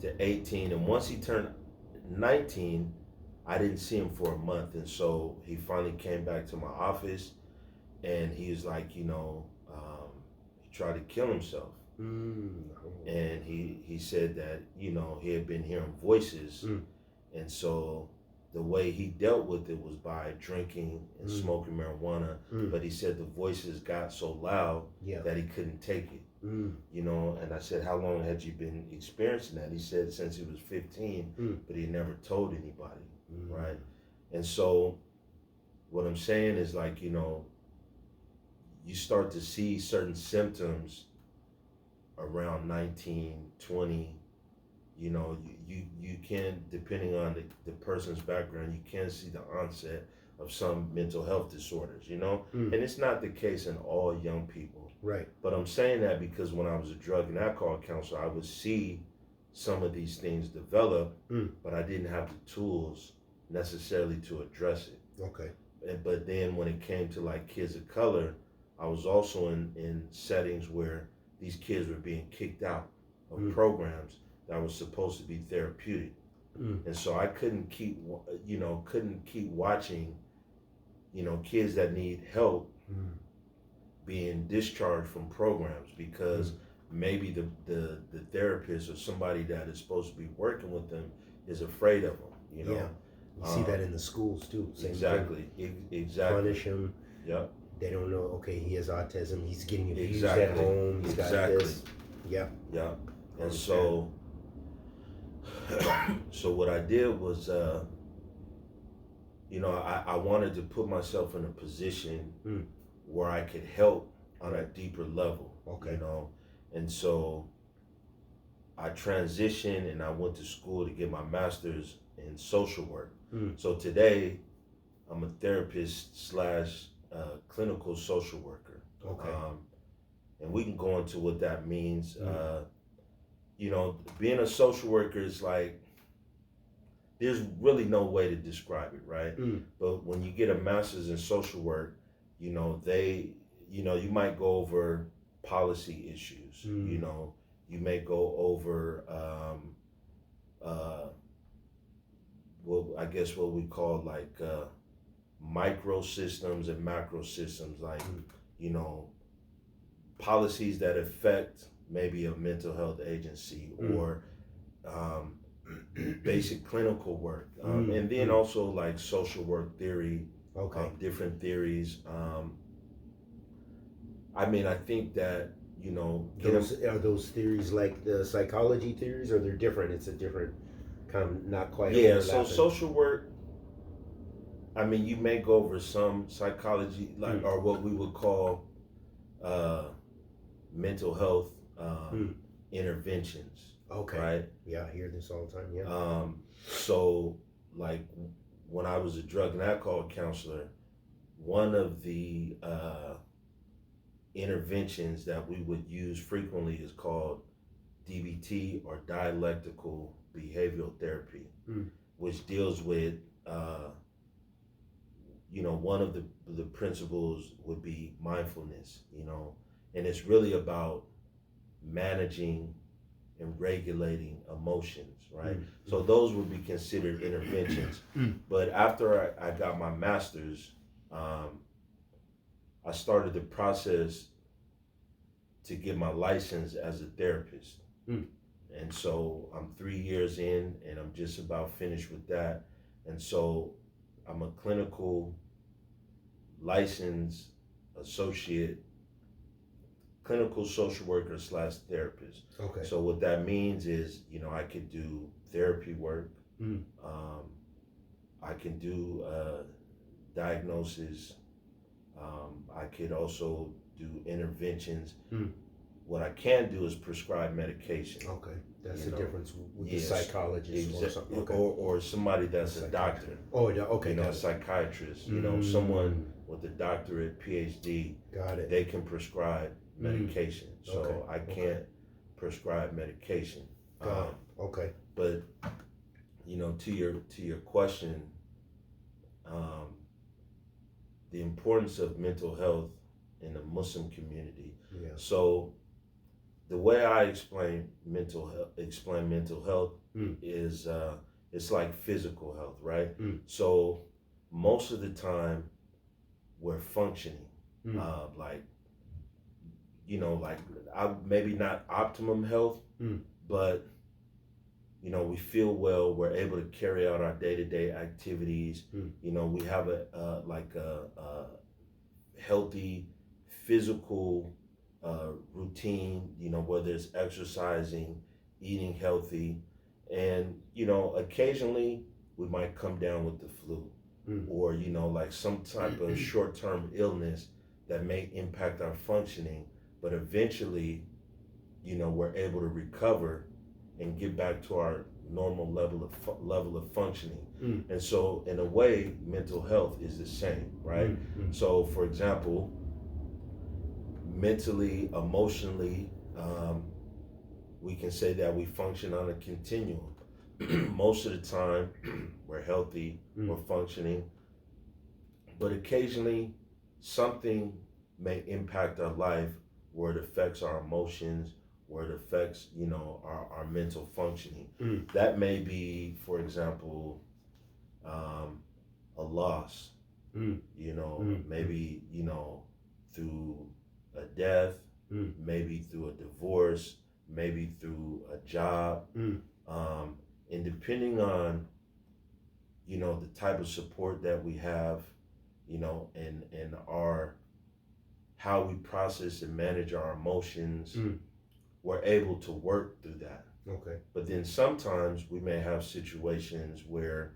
to 18, and once he turned 19, I didn't see him for a month, and so he finally came back to my office, and he was like, you know, he tried to kill himself. And he said that, you know, he had been hearing voices, and so the way he dealt with it was by drinking and smoking marijuana, but he said the voices got so loud that he couldn't take it. You know, and I said, how long had you been experiencing that? He said since he was 15, but he never told anybody, right? And so what I'm saying is, like, you know, you start to see certain symptoms around 19, 20, you know, you can, depending on the person's background, you can see the onset of some mental health disorders, you know? And it's not the case in all young people. Right. But I'm saying that because when I was a drug and alcohol counselor, I would see some of these things develop, but I didn't have the tools necessarily to address it. Okay. But then when it came to like kids of color, I was also in settings where these kids were being kicked out of programs that were supposed to be therapeutic. And so I couldn't keep watching, you know, kids that need help being discharged from programs because maybe the therapist or somebody that is supposed to be working with them is afraid of them, you know? Yeah. You see that in the schools too. Exactly. Exactly. Punish him. Yep. They don't know, okay, he has autism, he's getting abused Exactly. at home, he's got this. Yeah. Yeah. And so what I did was, you know, I wanted to put myself in a position where I could help on a deeper level, you know? And so I transitioned and I went to school to get my master's in social work. So today I'm a therapist / clinical social worker. And we can go into what that means. You know, being a social worker is like, there's really no way to describe it, right? But when you get a master's in social work, you know, you might go over policy issues, you know, you may go over, what we call like micro systems and macro systems, like, you know, policies that affect maybe a mental health agency or basic clinical work, and then also like social work theory, different theories. I mean, I think that, you know, are those theories like the psychology theories, or they're different? It's a different kind of, not quite. Yeah. So social work, I mean, you may go over some psychology, like or what we would call mental health interventions. Okay. Right. Yeah, I hear this all the time. Yeah. So, like, when I was a drug and alcohol counselor, one of the interventions that we would use frequently is called DBT, or dialectical behavioral therapy, which deals with one of the principles would be mindfulness, and it's really about managing and regulating emotions, right? So those would be considered interventions. But after I got my master's, I started the process to get my license as a therapist. And so I'm 3 years in, and I'm just about finished with that. And so I'm a clinical licensed associate, clinical social worker / therapist. Okay. So what that means is, I could do therapy work. I can do diagnosis. I could also do interventions. What I can do is prescribe medication. Okay, that's the difference with the psychologist or something. Okay. Or somebody that's a doctor. Oh, yeah, okay. A psychiatrist. Someone with a doctorate, PhD. Got it. They can prescribe medication. So I can't prescribe medication. Okay. But to your question, the importance of mental health in the Muslim community. Yeah. So the way I explain mental health is it's like physical health, right? So most of the time we're functioning, maybe not optimum health, but we feel well. We're able to carry out our day-to-day activities. We have a healthy physical routine, whether it's exercising, eating healthy, and occasionally we might come down with the flu, or some type of short-term illness that may impact our functioning, but eventually we're able to recover and get back to our normal level of functioning. And so in a way, mental health is the same, right? So for example, mentally, emotionally, we can say that we function on a continuum. Most of the time we're healthy, we're functioning, but occasionally something may impact our life where it affects our emotions, where it affects our mental functioning. That may be, for example, a loss, maybe through a death, maybe through a divorce, maybe through a job, and depending on the type of support that we have, and our how we process and manage our emotions, we're able to work through that. Okay. But then sometimes we may have situations where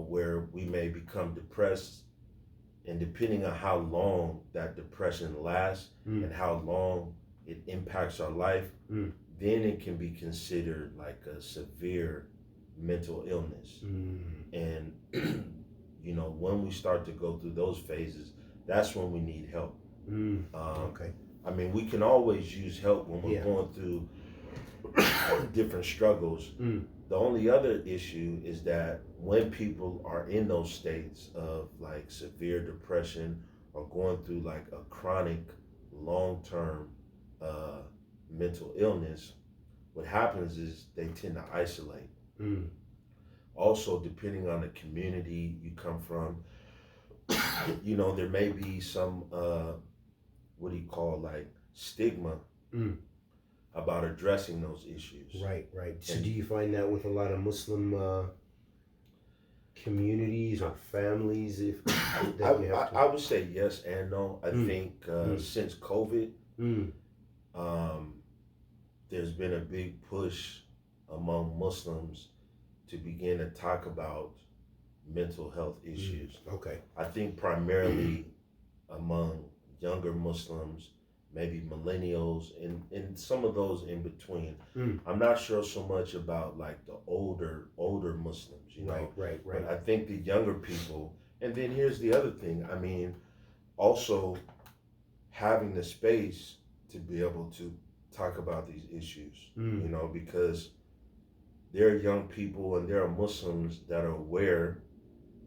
where we may become depressed, and depending on how long that depression lasts and how long it impacts our life, then it can be considered like a severe mental illness. And when we start to go through those phases, that's when we need help. Okay. I mean, we can always use help when we're going through different struggles. The only other issue is that when people are in those states of like severe depression or going through like a chronic, long-term mental illness, what happens is they tend to isolate. Also, depending on the community you come from, there may be some stigma about addressing those issues. Right. So do you find that with a lot of Muslim communities or families? I would say yes and no. I think since COVID, there's been a big push among Muslims to begin to talk about mental health issues. Okay. I think primarily among younger Muslims, maybe millennials, and some of those in between. I'm not sure so much about like the older Muslims, you know. Right. But I think the younger people, and then here's the other thing. I mean, also having the space to be able to talk about these issues, you know, because there are young people and there are Muslims that are aware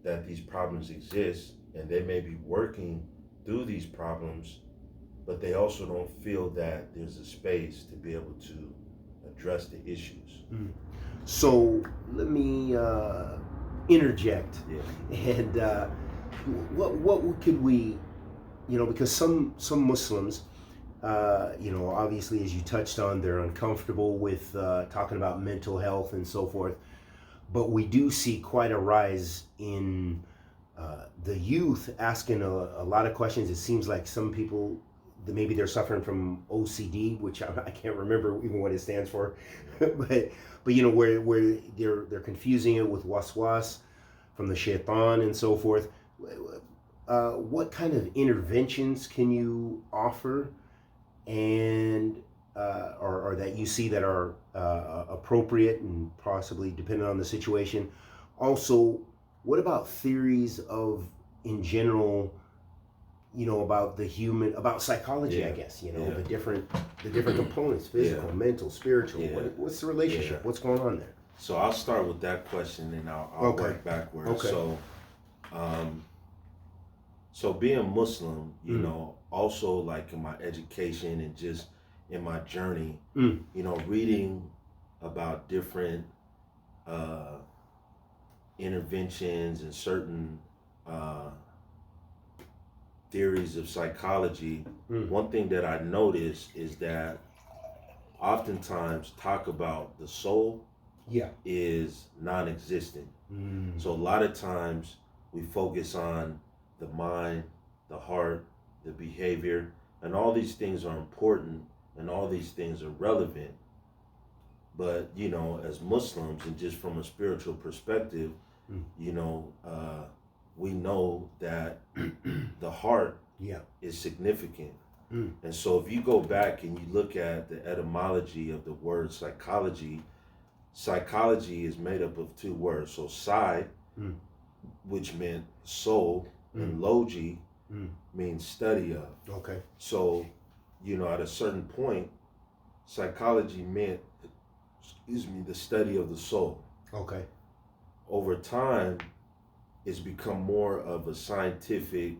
that these problems exist and they may be working through these problems, but they also don't feel that there's a space to be able to address the issues. So let me interject. Yeah. And what could we, you know, because some Muslims, you know, obviously as you touched on, they're uncomfortable with talking about mental health and so forth. But we do see quite a rise in the youth asking a lot of questions. It seems like some people, maybe they're suffering from OCD, which I can't remember even what it stands for, but you know, where they're confusing it with waswas from the shaitan and so forth. What kind of interventions can you offer, and or that you see that are appropriate and possibly depending on the situation? Also, what about theories of, in general, you know, about the human, about psychology, I guess, you know, the different components, physical, mental, spiritual. What's the relationship? What's going on there? So I'll start with that question and I'll work backwards. Okay. So, so being Muslim, you know, also like in my education and just in my journey, you know, reading about different interventions and certain theories of psychology, one thing that I noticed is that oftentimes talk about the soul is non-existent. So a lot of times we focus on the mind, the heart, the behavior, and all these things are important and all these things are relevant. But, you know, as Muslims and just from a spiritual perspective, you know, we know that the heart is significant. And so if you go back and you look at the etymology of the word psychology, psychology is made up of two words. So psi, which meant soul, and logi means study of. Okay. So, you know, at a certain point, psychology meant, the study of the soul. Okay. Over time, it's become more of a scientific,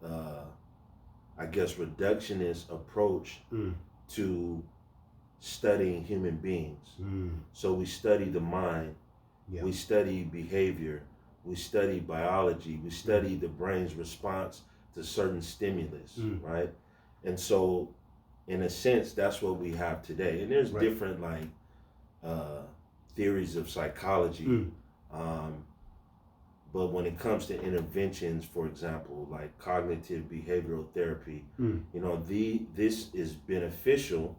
I guess, reductionist approach to studying human beings. So we study the mind, we study behavior, we study biology, we study the brain's response to certain stimulus, right? And so, in a sense, that's what we have today. And there's different like theories of psychology. But when it comes to interventions, for example, like cognitive behavioral therapy, you know, this is beneficial.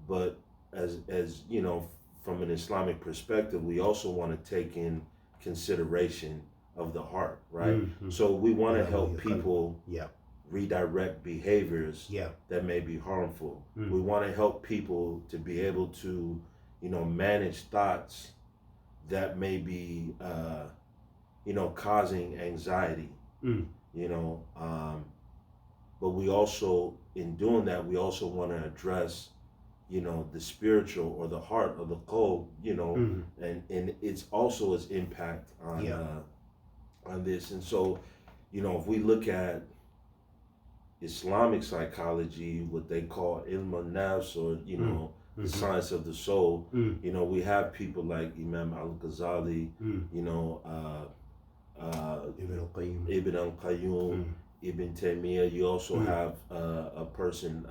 But as you know, from an Islamic perspective, we also want to take in consideration of the heart, right? So we want to help people redirect behaviors that may be harmful. We want to help people to be able to, you know, manage thoughts that may be, you know, causing anxiety, you know, but we also, in doing that, we also want to address, you know, the spiritual or the heart or the qalb, you know, and it's also its impact on this. And so, you know, if we look at Islamic psychology, what they call ilm al-nafs, or, you know, the science of the soul, you know, we have people like Imam Al-Ghazali, you know, Ibn al-Qayyum, Ibn Taymiyyah. You also have a person,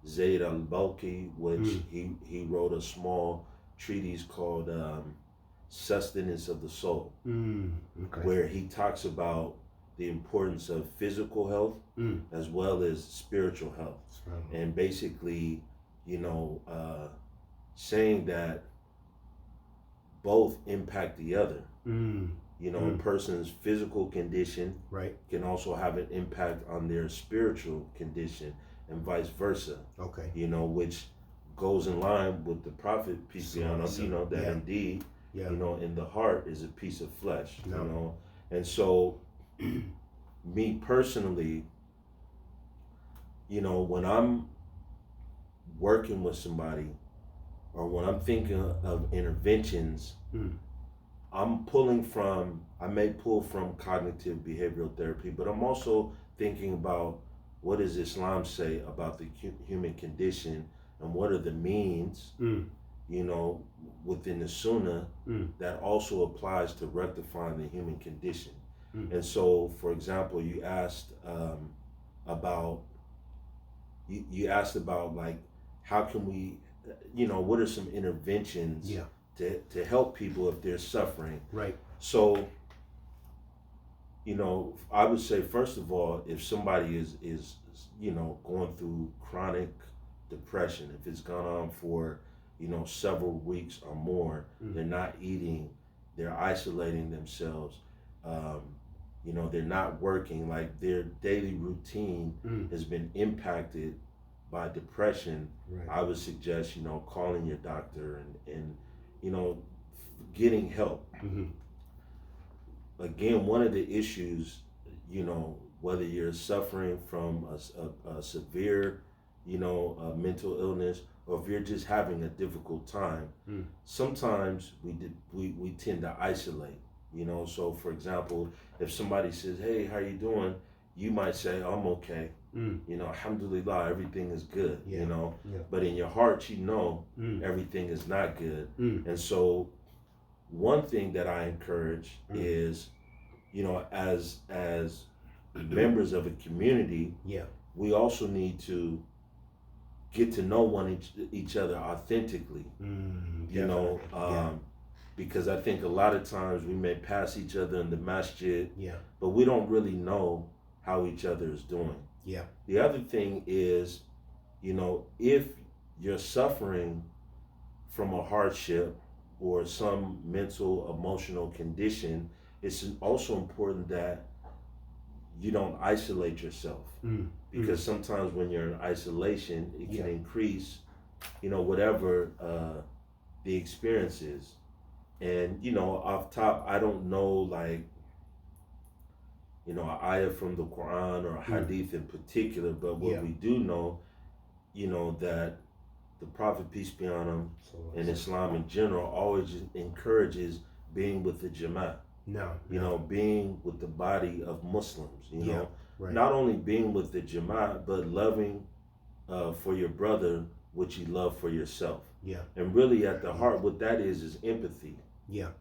Zayd al-Balkhi, which he wrote a small treatise called Sustenance of the Soul, where he talks about the importance of physical health as well as spiritual health. And basically, you know, saying that both impact the other. Mm. You know, a person's physical condition Right. can also have an impact on their spiritual condition, and vice versa. Okay. You know, which goes in line with the Prophet, peace be on him, you know, that indeed, you know, in the heart is a piece of flesh, you know. And so, me personally, you know, when I'm working with somebody or when I'm thinking of interventions, I may pull from cognitive behavioral therapy, but I'm also thinking about what does Islam say about the human condition and what are the means, you know, within the Sunnah that also applies to rectifying the human condition. And so, for example, you asked about like how can we, you know, what are some interventions to help people if they're suffering. Right. So, you know, I would say first of all, if somebody is you know, going through chronic depression, if it's gone on for, you know, several weeks or more, they're not eating, they're isolating themselves, you know, they're not working, like their daily routine has been impacted by depression, I would suggest, you know, calling your doctor and you know, getting help. Again, one of the issues, you know, whether you're suffering from a severe, you know, mental illness, or if you're just having a difficult time, sometimes we tend to isolate, you know. So, for example, if somebody says, "Hey, how you doing?" you might say, "I'm okay." You know, alhamdulillah, everything is good, you know. But in your heart, you know, everything is not good. And so, one thing that I encourage is, you know, as members of a community, we also need to get to know each other authentically. You know, because I think a lot of times we may pass each other in the masjid, but we don't really know how each other is doing. The other thing is, you know, if you're suffering from a hardship or some mental, emotional condition, it's also important that you don't isolate yourself. Because sometimes when you're in isolation, it can increase, you know, whatever the experience is. And, you know, off top, I don't know, like, you know, an ayah from the Quran or a hadith in particular, but what we do know, you know, that the Prophet, peace be on him, and Islam in general always encourages being with the Jama'at. You know, being with the body of Muslims, you know, not only being with the Jama'at, but loving for your brother what you love for yourself. And really at the heart, what that is empathy.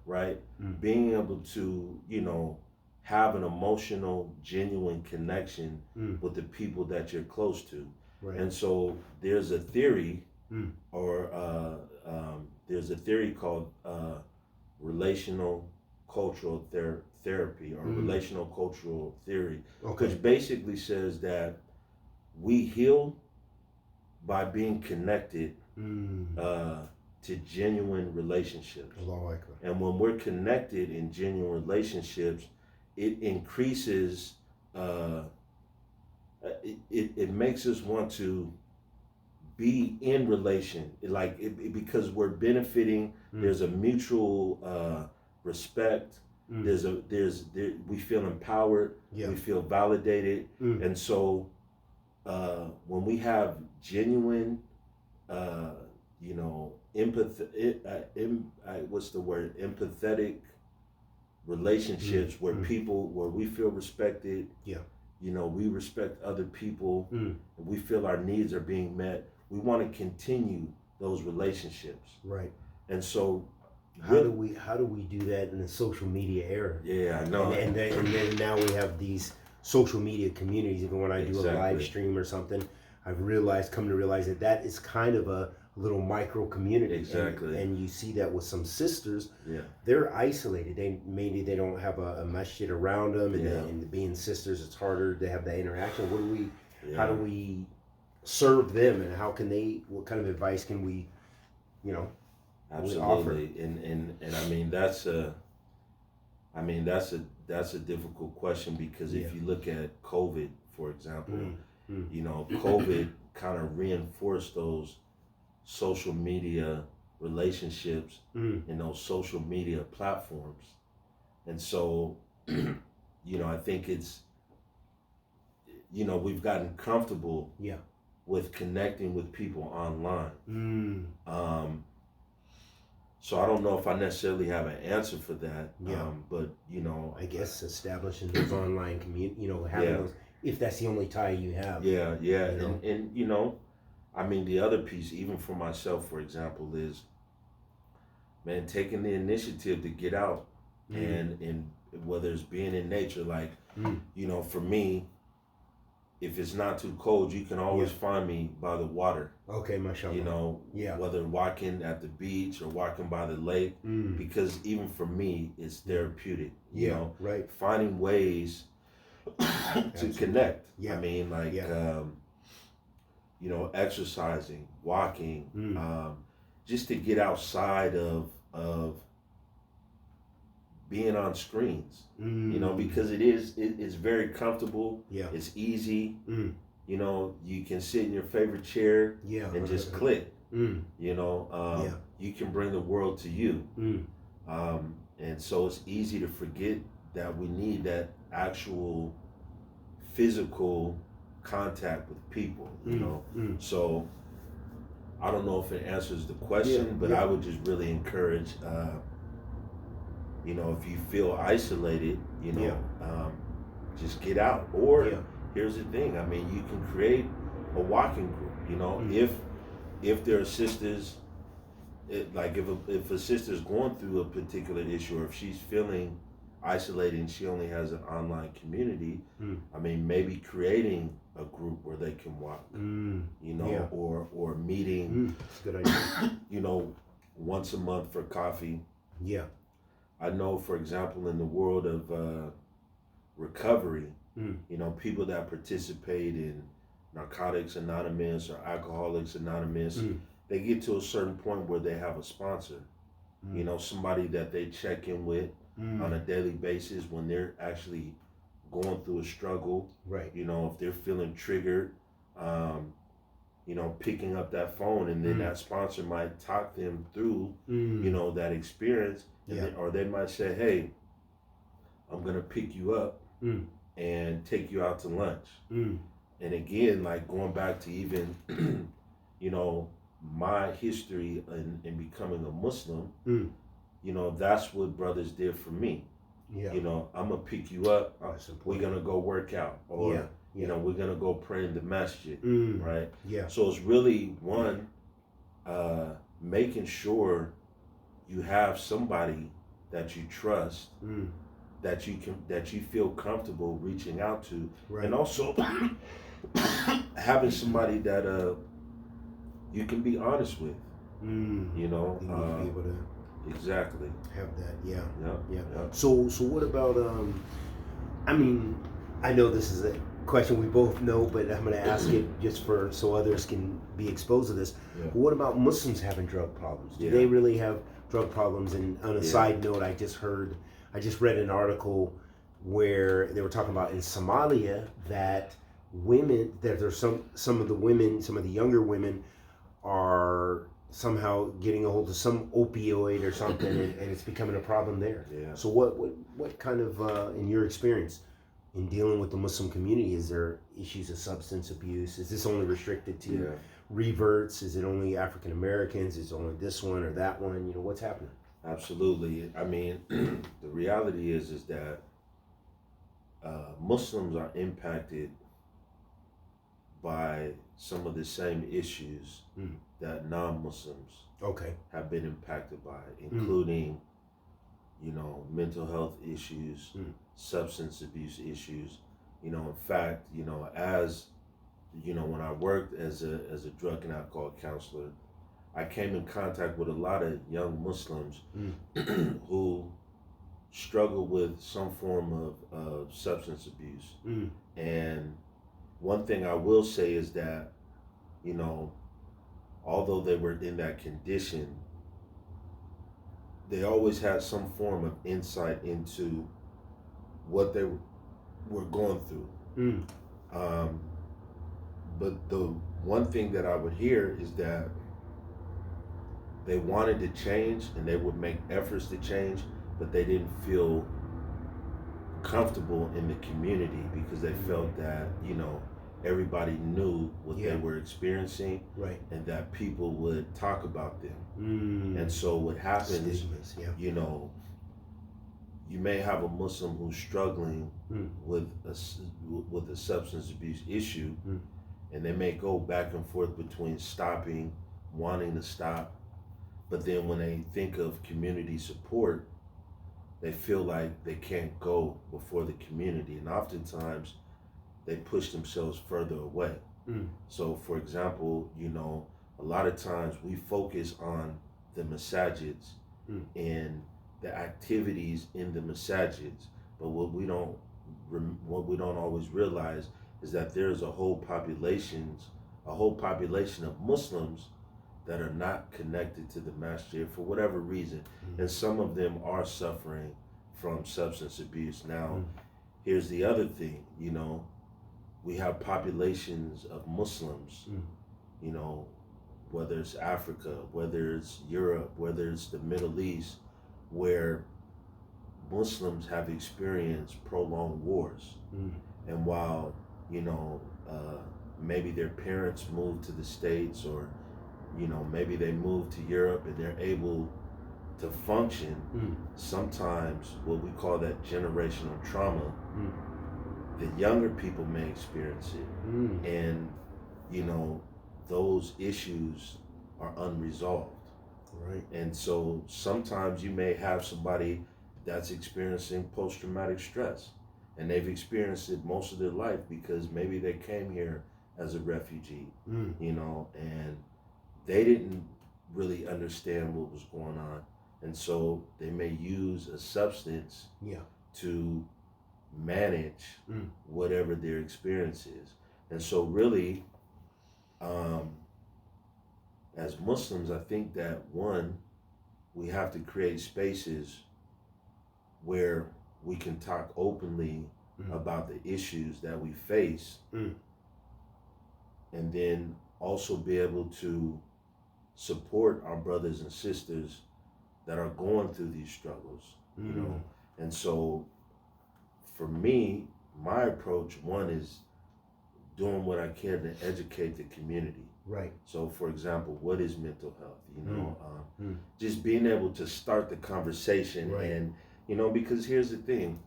Right? Being able to, you know, have an emotional, genuine connection with the people that you're close to. And so there's a theory, or there's a theory called relational cultural therapy, or relational cultural theory, which basically says that we heal by being connected to genuine relationships. And when we're connected in genuine relationships, it increases, it makes us want to be in relation, because we're benefiting. There's a mutual respect. We feel empowered. We feel validated. And so when we have genuine, you know, empathetic relationships where we feel respected. You know, we respect other people, and we feel our needs are being met. We want to continue those relationships. And so, how do we do that in the social media era? I know. And then now we have these social media communities. Even when I do a live stream or something, I've come to realize that is kind of a little micro community. And you see that with some sisters. They're isolated. Maybe they don't have a masjid around them, and being sisters, it's harder to have that interaction. How do we serve them, and what kind of advice can we, you know, Absolutely, and I mean that's a difficult question, because if you look at COVID, for example, you know, COVID kind of reinforced those social media relationships and those social media platforms, and so you know, I think it's, you know, we've gotten comfortable with connecting with people online. So I don't know if I necessarily have an answer for that. But you know, I guess establishing those online community, you know, having those, if that's the only tie you have. You know? And you know, I mean, the other piece, even for myself, for example, is, man, taking the initiative to get out and whether it's being in nature, like you know, for me, if it's not too cold, you can always find me by the water. Okay, mashallah. You know, whether walking at the beach or walking by the lake, because even for me, it's therapeutic. You know, finding ways to connect. I mean, like, you know, exercising, walking, just to get outside of being on screens, you know, because it's very comfortable. It's easy. You know, you can sit in your favorite chair and just click. You know, you can bring the world to you. And so it's easy to forget that we need that actual physical contact with people, you know. So I don't know if it answers the question, but I would just really encourage, you know, if you feel isolated, you know, just get out. Or here's the thing, I mean, you can create a walking group, you know, if there are sisters, like if a sister's going through a particular issue, or if she's feeling isolated and she only has an online community, I mean, maybe creating a group where they can walk, you know, or meeting, good idea. you know, once a month for coffee. I know, for example, in the world of recovery, you know, people that participate in Narcotics Anonymous or Alcoholics Anonymous, they get to a certain point where they have a sponsor, you know, somebody that they check in with on a daily basis when they're actually going through a struggle. You know, if they're feeling triggered, you know, picking up that phone, and then that sponsor might talk them through, you know, that experience. Or they might say, hey, I'm going to pick you up and take you out to lunch. And again, like going back to even, you know, my history in becoming a Muslim, you know, that's what brothers did for me. You know, I'm going to pick you up. We're going to go work out. Or, you know, we're going to go pray in the masjid. Right? So it's really, one, making sure you have somebody that you trust, that you feel comfortable reaching out to, and also having somebody that you can be honest with. You know, you need to be able to exactly have that. So what about I mean, I know this is a question we both know, but I'm going to ask it just so others can be exposed to this. But what about Muslims having drug problems? Do they really have drug problems? And on a side note, I just read an article where they were talking about in Somalia that there's some of the younger women are somehow getting a hold of some opioid or something, and it's becoming a problem there. So what kind of, in your experience, in dealing with the Muslim community, is there issues of substance abuse? Is this only restricted to reverts? Is it only African Americans? Is it only this one or that one? You know, what's happening? Absolutely. I mean, the reality is that Muslims are impacted by some of the same issues that non-Muslims have been impacted by, including, you know, mental health issues, substance abuse issues. You know, in fact, you know, as you know, when I worked as a drug and alcohol counselor, I came in contact with a lot of young Muslims who struggle with some form of substance abuse. And one thing I will say is that, you know, although they were in that condition, they always had some form of insight into what they were going through. But the one thing that I would hear is that they wanted to change and they would make efforts to change, but they didn't feel comfortable in the community because they felt that, you know, everybody knew what they were experiencing, right, and that people would talk about them. And so what happens, you know, you may have a Muslim who's struggling with a substance abuse issue, and they may go back and forth between stopping, wanting to stop, but then when they think of community support, they feel like they can't go before the community, and oftentimes they push themselves further away. So for example, you know, a lot of times we focus on the masajids and the activities in the masajids, but what we don't always realize is that there's a whole population of Muslims that are not connected to the masjid for whatever reason, and some of them are suffering from substance abuse. Now, here's the other thing, you know, we have populations of Muslims, you know, whether it's Africa, whether it's Europe, whether it's the Middle East, where Muslims have experienced prolonged wars. And while, you know, maybe their parents moved to the States, or, you know, maybe they moved to Europe and they're able to function, sometimes what we call that generational trauma, the younger people may experience it. And, you know, those issues are unresolved. Right. And so sometimes you may have somebody that's experiencing post-traumatic stress, and they've experienced it most of their life because maybe they came here as a refugee, you know, and they didn't really understand what was going on. And so they may use a substance to manage whatever their experience is. And so really, as Muslims, I think that we have to create spaces where we can talk openly about the issues that we face, and then also be able to support our brothers and sisters that are going through these struggles, you know. And so for me, my approach, one, is doing what I can to educate the community. Right. So for example, what is mental health? You know, just being able to start the conversation, and, you know, because here's the thing,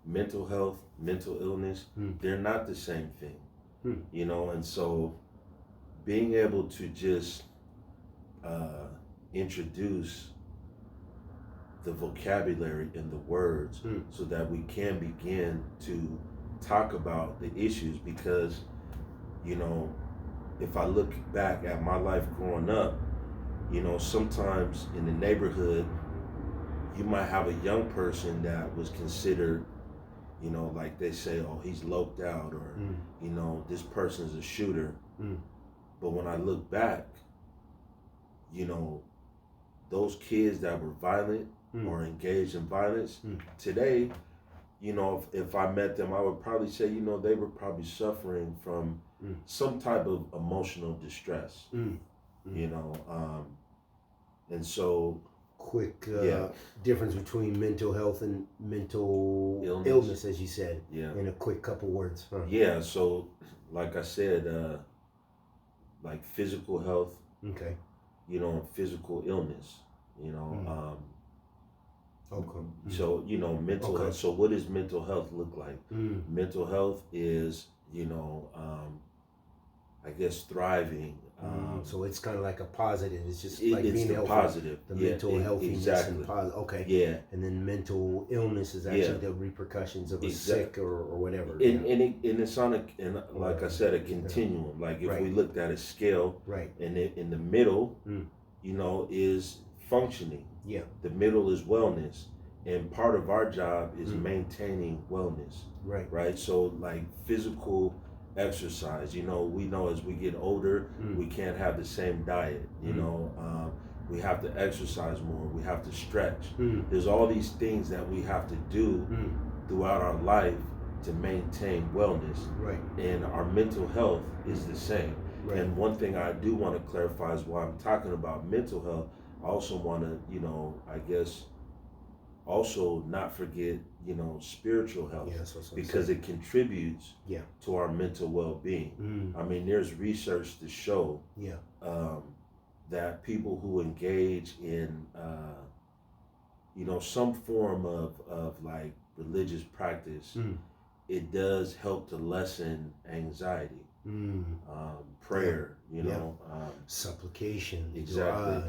mental health, mental illness, they're not the same thing, you know. And so being able to just introduce the vocabulary and the words so that we can begin to talk about the issues, because, you know, if I look back at my life growing up, you know, sometimes in the neighborhood, you might have a young person that was considered, you know, like they say, oh, he's loped out, or, you know, this person's a shooter. But when I look back, you know, those kids that were violent or engaged in violence, today, you know, if I met them, I would probably say, you know, they were probably suffering from some type of emotional distress, you know. And so... Quick difference between mental health and mental illness, as you said, in a quick couple words. Yeah, so like I said, like physical health, you know, physical illness, you know. So, you know, mental health. So what does mental health look like? Mental health is, you know, I guess thriving. So it's kind of like a positive. It's just like being healthy. Positive. The mental healthiness and positive. Yeah. And then mental illness is actually the repercussions of a sick or whatever. And it's on like I said, a continuum. Like if we looked at a scale, and in the middle, you know, is functioning. Yeah. The middle is wellness, and part of our job is maintaining wellness. Right. So like physical exercise, you know, we know as we get older, we can't have the same diet, you know. we have to exercise more, we have to stretch. There's all these things that we have to do throughout our life to maintain wellness. Right. And our mental health is the same. Right. And one thing I do want to clarify is while I'm talking about mental health, I also want to, I guess, also not forget, spiritual health, because it contributes to our mental well-being. I mean, there's research to show that people who engage in, some form of like religious practice, it does help to lessen anxiety, prayer, supplication, exactly. dua.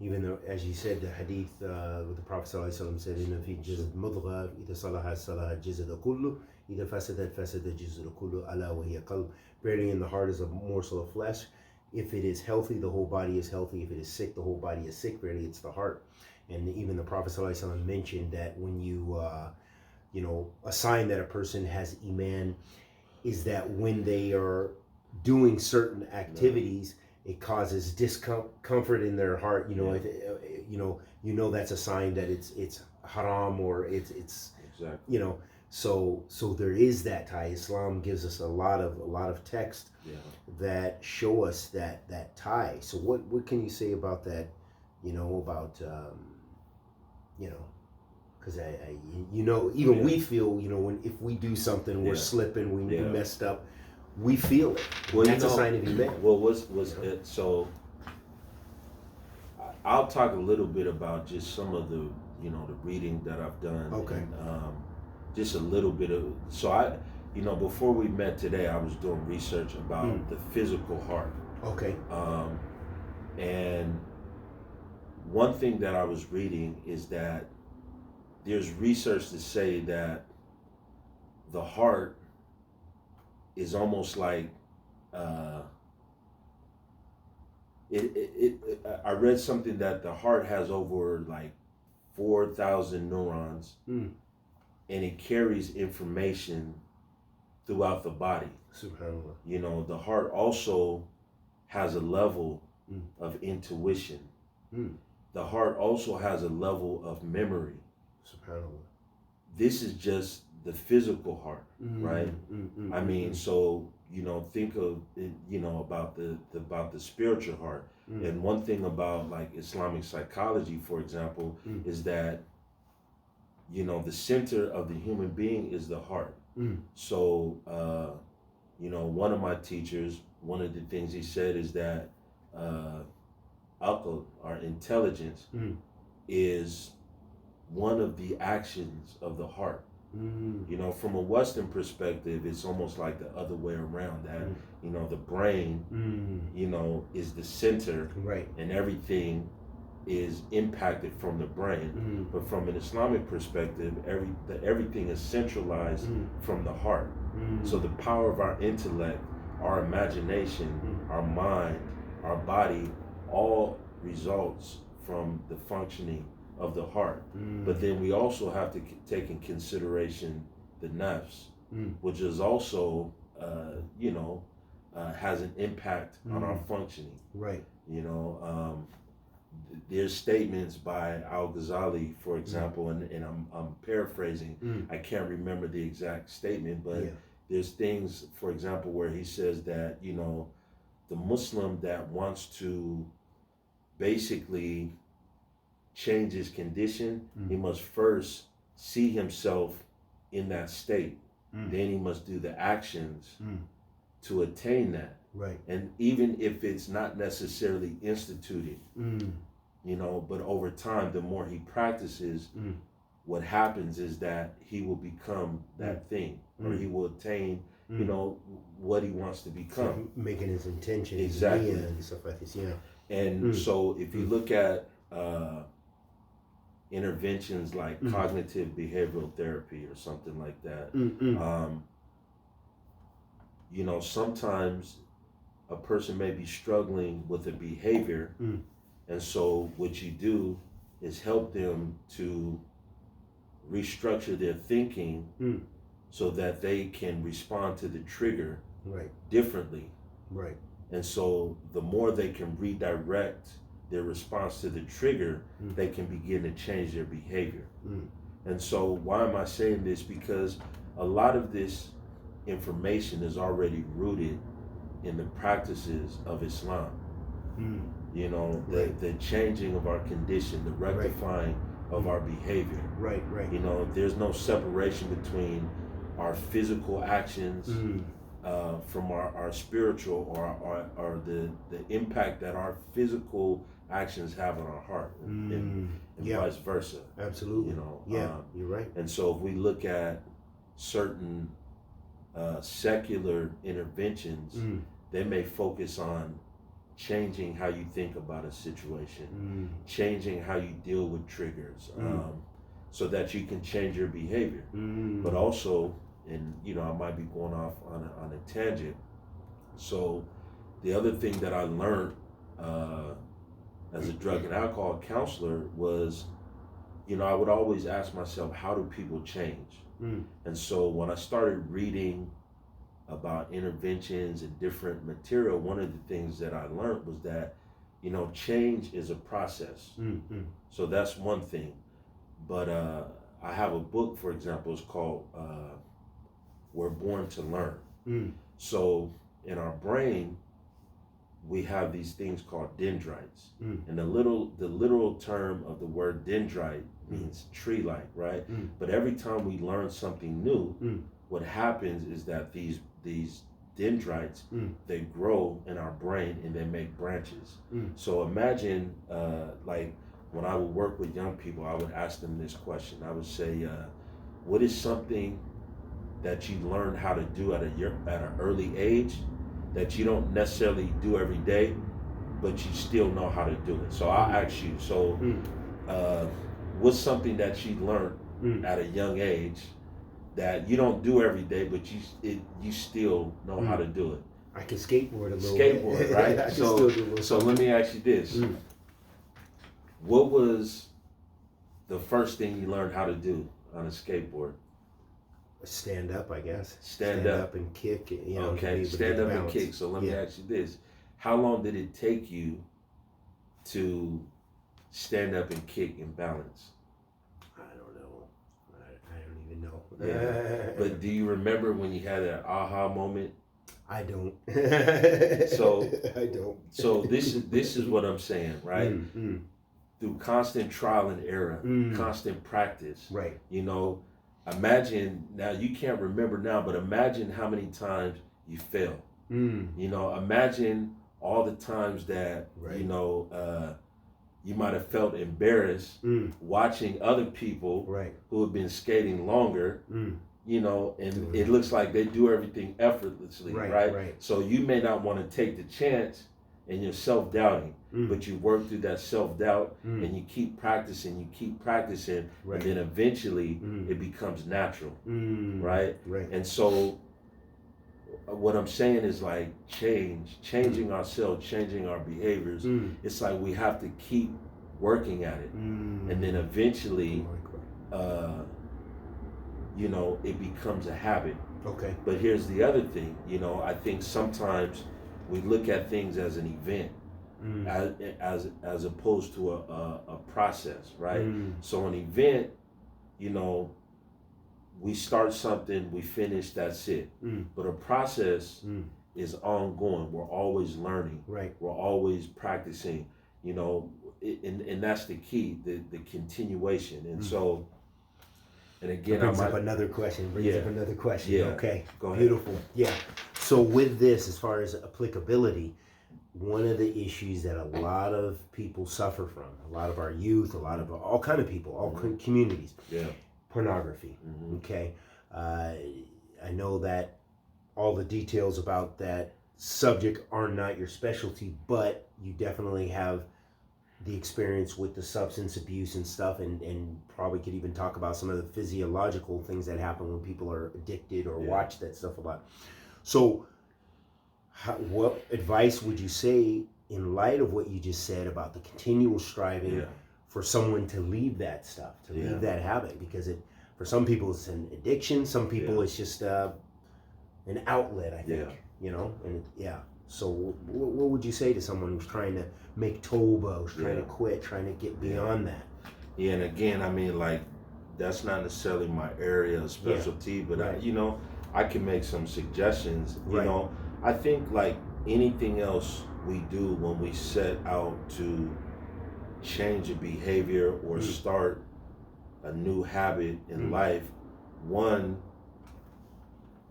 Even though, as you said, the hadith with the Prophet ﷺ said, "Inna fi jasad mudghah, idha salahat salahat jasad kullu, idha fasadat fasada jasad kullu, ala wa hiya qalb." Barely in the heart is a morsel of flesh. If it is healthy, the whole body is healthy. If it is sick, the whole body is sick. Barely, it's the heart. And even the Prophet ﷺ mentioned that when you, a sign that a person has iman is that when they are doing certain activities, it causes discomfort in their heart. That's a sign that it's haram or it's exactly. So there is that tie. Islam gives us a lot of text that show us that tie. So what can you say about that? Because even we feel, when if we do something, we're slipping, we messed up, we feel it. Well, that's a sign of iman. Well, what's it? So I'll talk a little bit about just some of the the reading that I've done. Okay. And, just a little bit of before we met today, I was doing research about the physical heart. Okay. And one thing that I was reading is that there's research to say that the heart is almost like I read something that the heart has over like 4,000 neurons, and it carries information throughout the body. SubhanAllah. The heart also has a level of intuition. The heart also has a level of memory. SubhanAllah. This is just the physical heart, right? I mean, so think of about the spiritual heart. And one thing about like Islamic psychology, for example, is that the center of the human being is the heart. So one of my teachers, one of the things he said is that aql, our intelligence, is one of the actions of the heart. From a Western perspective, it's almost like the other way around, that the brain is the center, right, and everything is impacted from the brain. But from an Islamic perspective, everything is centralized from the heart. So the power of our intellect, our imagination, our mind, our body, all results from the functioning of the heart. But then we also have to take in consideration the nafs, which is also has an impact on our functioning. Right. There's statements by Al-Ghazali, for example, and I'm paraphrasing. I can't remember the exact statement, but there's things, for example, where he says that the Muslim that wants to basically change his condition, he must first see himself in that state. Then he must do the actions to attain that. Right. And even if it's not necessarily instituted, but over time, the more he practices, what happens is that he will become that thing, or he will attain, what he wants to become. So making his intention, exactly, and stuff like this. And so, if you look at interventions like cognitive behavioral therapy or something like that, sometimes a person may be struggling with a behavior, and so what you do is help them to restructure their thinking so that they can respond to the trigger differently. Right. And so the more they can redirect their response to the trigger, they can begin to change their behavior. And so why am I saying this? Because a lot of this information is already rooted in the practices of Islam. You know, the changing of our condition, the rectifying of our behavior. Right. You know, there's no separation between our physical actions from our spiritual or the impact that our physical actions have on our heart, and vice versa. Absolutely. You know, you're right. And so if we look at certain secular interventions, they may focus on changing how you think about a situation, changing how you deal with triggers, so that you can change your behavior. But also, and you know, I might be going off on a tangent. So the other thing that I learned as a drug and alcohol counselor was, you know, I would always ask myself, how do people change? And so when I started reading about interventions and different material, one of the things that I learned was that, you know, change is a process. So that's one thing. But I have a book, for example, it's called We're Born to Learn. So in our brain, we have these things called dendrites. And the literal term of the word dendrite means tree-like, right? But every time we learn something new, what happens is that these dendrites, they grow in our brain and they make branches. So imagine, like when I would work with young people, I would ask them this question. I would say, what is something that you learned how to do at an early age that you don't necessarily do every day, but you still know how to do it? So I'll ask you, so what's something that you learned at a young age that you don't do every day, but you still know how to do it? I can skateboard a little bit. Skateboard, right? I can still do a little so let me ask you this. What was the first thing you learned how to do on a skateboard? Stand up, I guess. Stand up and kick. You know, okay, stand up and kick. So let me ask you this. How long did it take you to stand up and kick and balance? I don't know. I don't even know. Yeah. But do you remember when you had that aha moment? I don't. So I don't. So this is what I'm saying, right? Through constant trial and error, constant practice. Right. You know, imagine now, you can't remember now, but imagine how many times you fail. You know, imagine all the times that, you know, you might have felt embarrassed watching other people who have been skating longer, you know, and it looks like they do everything effortlessly, right? So you may not want to take the chance and you're self-doubting, but you work through that self-doubt and you keep practicing, and then eventually it becomes natural, right? And so what I'm saying is, like, changing ourselves, changing our behaviors. It's like we have to keep working at it, and then eventually, you know, it becomes a habit. Okay. But here's the other thing, you know, I think sometimes we look at things as an event, as opposed to a process, right? So an event, you know, we start something, we finish, that's it. But a process is ongoing. We're always learning. Right. We're always practicing, you know, and that's the key, the continuation. And so, and again, brings up another question. Yeah. Okay. Go ahead. Beautiful. Yeah. So with this, as far as applicability, one of the issues that a lot of people suffer from, a lot of our youth, a lot of all kind of people, all communities, pornography. Okay. I know that all the details about that subject are not your specialty, but you definitely have the experience with the substance abuse and stuff, and probably could even talk about some of the physiological things that happen when people are addicted or watch that stuff a lot. So what advice would you say, in light of what you just said about the continual striving for someone to leave that stuff, to leave that habit? Because for some people it's an addiction, some people it's just an outlet, I think, you know, and So what would you say to someone who's trying to make Toba, who's trying to quit, trying to get beyond that? Yeah, and again, I mean, like, that's not necessarily my area of specialty, but I can make some suggestions. You know, I think like anything else we do when we set out to change a behavior or start a new habit in life, one,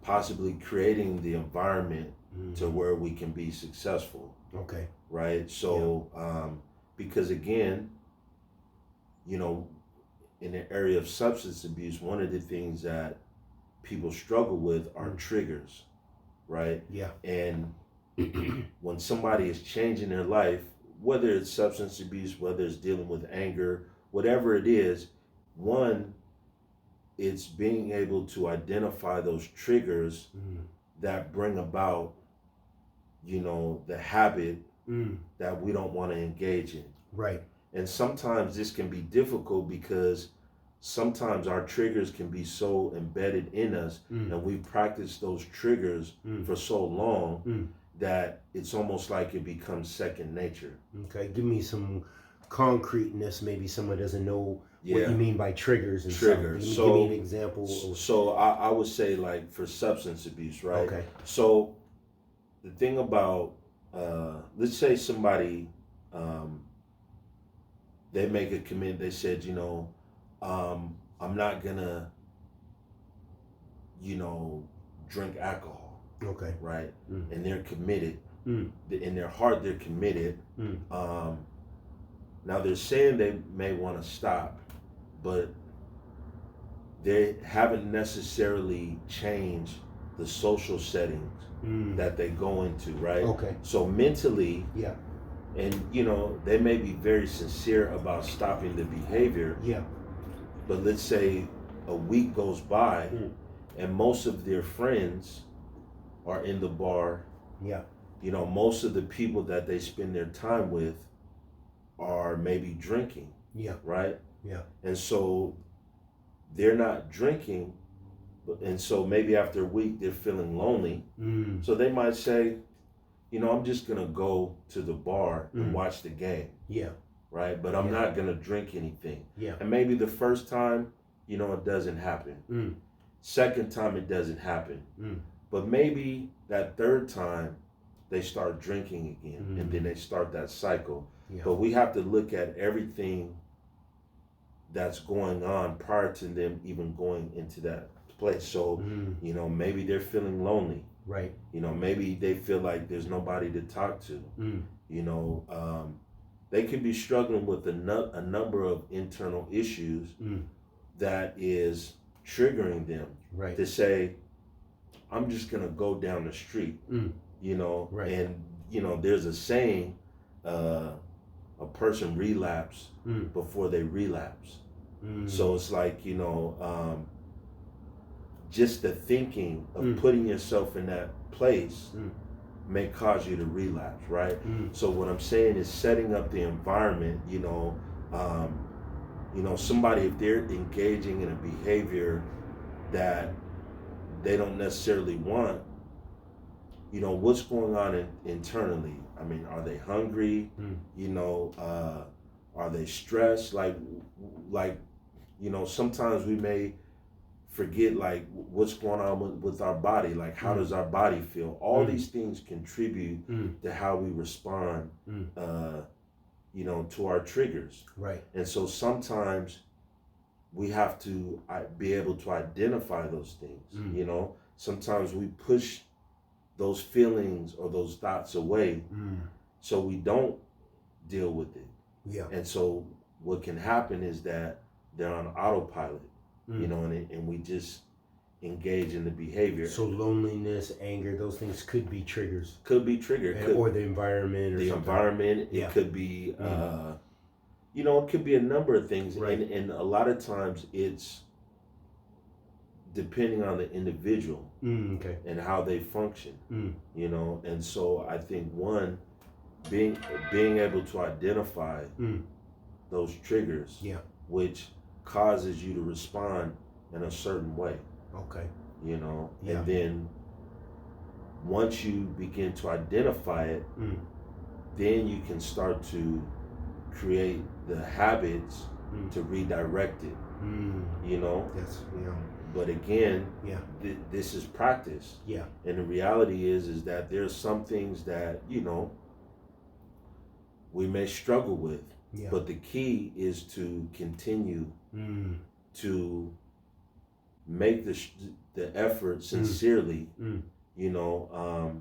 possibly creating the environment to where we can be successful. Okay. Right? So, because again, you know, in the area of substance abuse, one of the things that people struggle with are triggers, right? Yeah. And when somebody is changing their life, whether it's substance abuse, whether it's dealing with anger, whatever it is, one, it's being able to identify those triggers that bring about, you know, the habit that we don't want to engage in. Right. And sometimes this can be difficult because sometimes our triggers can be so embedded in us and we've practiced those triggers for so long that it's almost like it becomes second nature. Okay, give me some concreteness. Maybe someone doesn't know what you mean by triggers and triggers. So, give me an example. So I would say, like, for substance abuse, right? Okay. So the thing about, let's say somebody, they make a commitment, they said, you know, I'm not gonna, you know, drink alcohol. Okay. Right? And they're committed. In their heart, they're committed. Now they're saying they may want to stop, but they haven't necessarily changed the social settings that they go into, right? Okay. So mentally, yeah. And you know, they may be very sincere about stopping the behavior. Yeah. But let's say a week goes by and most of their friends are in the bar. Yeah. You know, most of the people that they spend their time with are maybe drinking. Yeah. Right? Yeah. And so they're not drinking, and so maybe after a week they're feeling lonely. So they might say, you know, I'm just gonna go to the bar and watch the game. Yeah. Right? But I'm not gonna drink anything. Yeah. And maybe the first time, you know, it doesn't happen. Second time it doesn't happen. But maybe that third time they start drinking again and then they start that cycle. Yeah. But we have to look at everything that's going on prior to them even going into that place. So, you know, maybe they're feeling lonely. Right. You know, maybe they feel like there's nobody to talk to. You know, they could be struggling with a number of internal issues that is triggering them to say, I'm just going to go down the street, you know, and, you know, there's a saying, a person relapse before they relapse. So it's like, you know, just the thinking of putting yourself in that place may cause you to relapse, right? So what I'm saying is setting up the environment, you know, somebody, if they're engaging in a behavior that they don't necessarily want, you know, what's going on internally? I mean, are they hungry? You know, are they stressed? Like, you know, sometimes we may forget, like, what's going on with our body. Like, how does our body feel? All these things contribute to how we respond, you know, to our triggers. Right. And so sometimes we have to be able to identify those things. You know, sometimes we push those feelings or those thoughts away so we don't deal with it. Yeah. And so what can happen is that they're on autopilot, you know, and we just engage in the behavior. So loneliness, anger, those things could be triggers. Could be triggered. Or the environment or the something. Environment, it could be, you know, it could be a number of things. Right. And a lot of times it's depending on the individual and how they function, you know. And so I think one, being able to identify those triggers, which causes you to respond in a certain way. Okay. You know, and then once you begin to identify it, then you can start to create the habits to redirect it. You know. Yes. Yeah. But again, yeah, this is practice. Yeah. And the reality is that there's some things that, you know, we may struggle with. Yeah. But the key is to continue to make the effort sincerely. You know,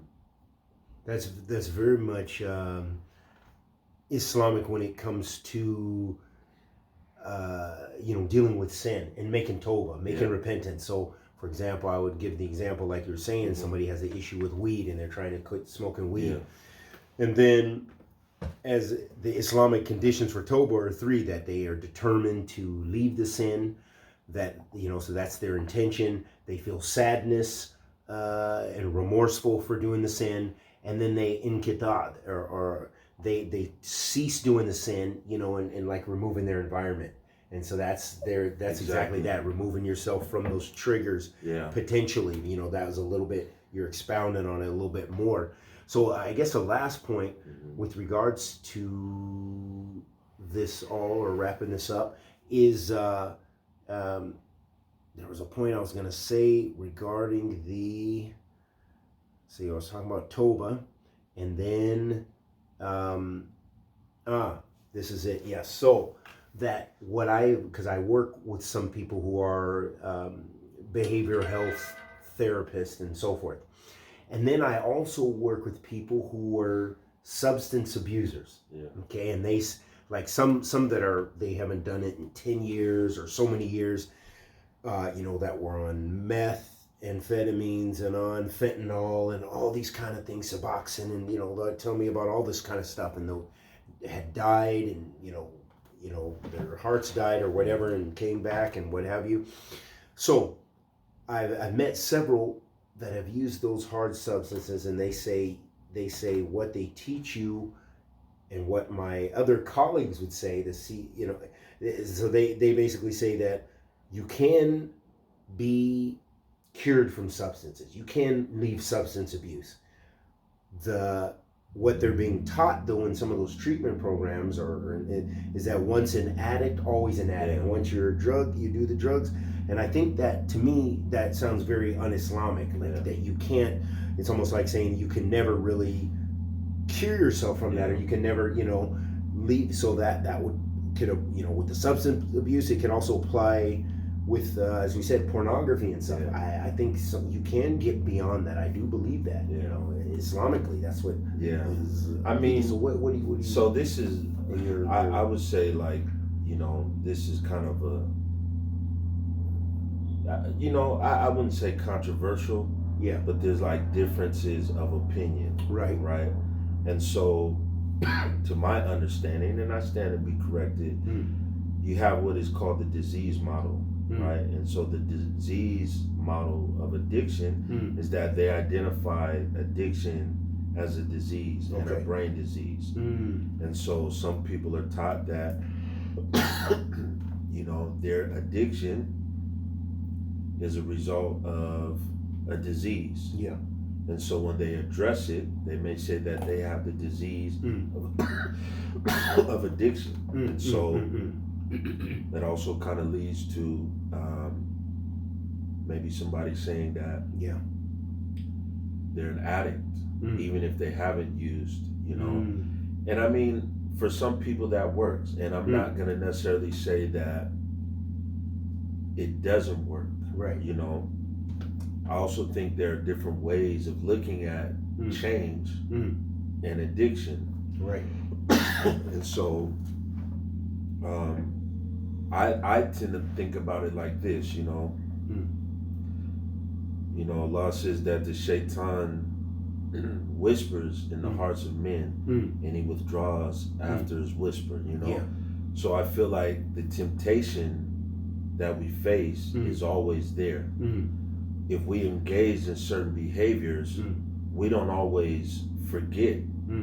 that's very much Islamic when it comes to you know, dealing with sin and making tawbah, making repentance. So, for example, I would give the example like you're saying, somebody has an issue with weed and they're trying to quit smoking weed, and then as the Islamic conditions for tawbah are 3: that they are determined to leave the sin, that, you know, so that's their intention. They feel sadness and remorseful for doing the sin, and then they inqitad, or they cease doing the sin, you know, and like removing their environment. And so that's exactly that, removing yourself from those triggers, potentially. You know, that was a little bit, you're expounding on it a little bit more. So I guess the last point with regards to this all, or wrapping this up, is there was a point I was going to say regarding the, see, I was talking about Tawbah, and then, this is it, yes. So that because I work with some people who are behavioral health therapists and so forth. And then I also work with people who are substance abusers. Okay, and they, like some that they haven't done it in 10 years or so many years, you know, that were on meth, amphetamines, and on fentanyl and all these kind of things, Suboxone, and, you know, they'll tell me about all this kind of stuff, and they had died, and you know, their hearts died or whatever, and came back and what have you. So I've met several that have used those hard substances, and they say what they teach you, and what my other colleagues would say to see, you know, so they basically say that you can be cured from substances. You can leave substance abuse. What they're being taught, though, in some of those treatment programs is that once an addict, always an addict. Once you're a drug, you do the drugs. And I think that, to me, that sounds very un-Islamic. Like that you can't, it's almost like saying you can never really cure yourself from that, or you can never, you know, leave. So that could, you know, with the substance abuse, it can also apply with, as we said, pornography and stuff. I think you can get beyond that. I do believe that, you know, Islamically, that's what. Is, I mean, so what do you? So this is, I would say, like, you know, this is kind of a, you know, I wouldn't say controversial. But there's like differences of opinion. Right. And so, to my understanding, and I stand to be corrected, you have what is called the disease model. Right, and so the disease model of addiction is that they identify addiction as a disease, and a brain disease. And so some people are taught that, you know, their addiction is a result of a disease. And so when they address it, they may say that they have the disease of addiction. And so that also kind of leads to maybe somebody saying that they're an addict, even if they haven't used, you know. And I mean, for some people that works, and I'm not going to necessarily say that it doesn't work. You know, I also think there are different ways of looking at change and addiction. And so I tend to think about it like this, you know. You know, Allah says that the shaitan whispers in the hearts of men, and he withdraws after his whisper, you know. So I feel like the temptation that we face is always there. If we engage in certain behaviors, we don't always forget,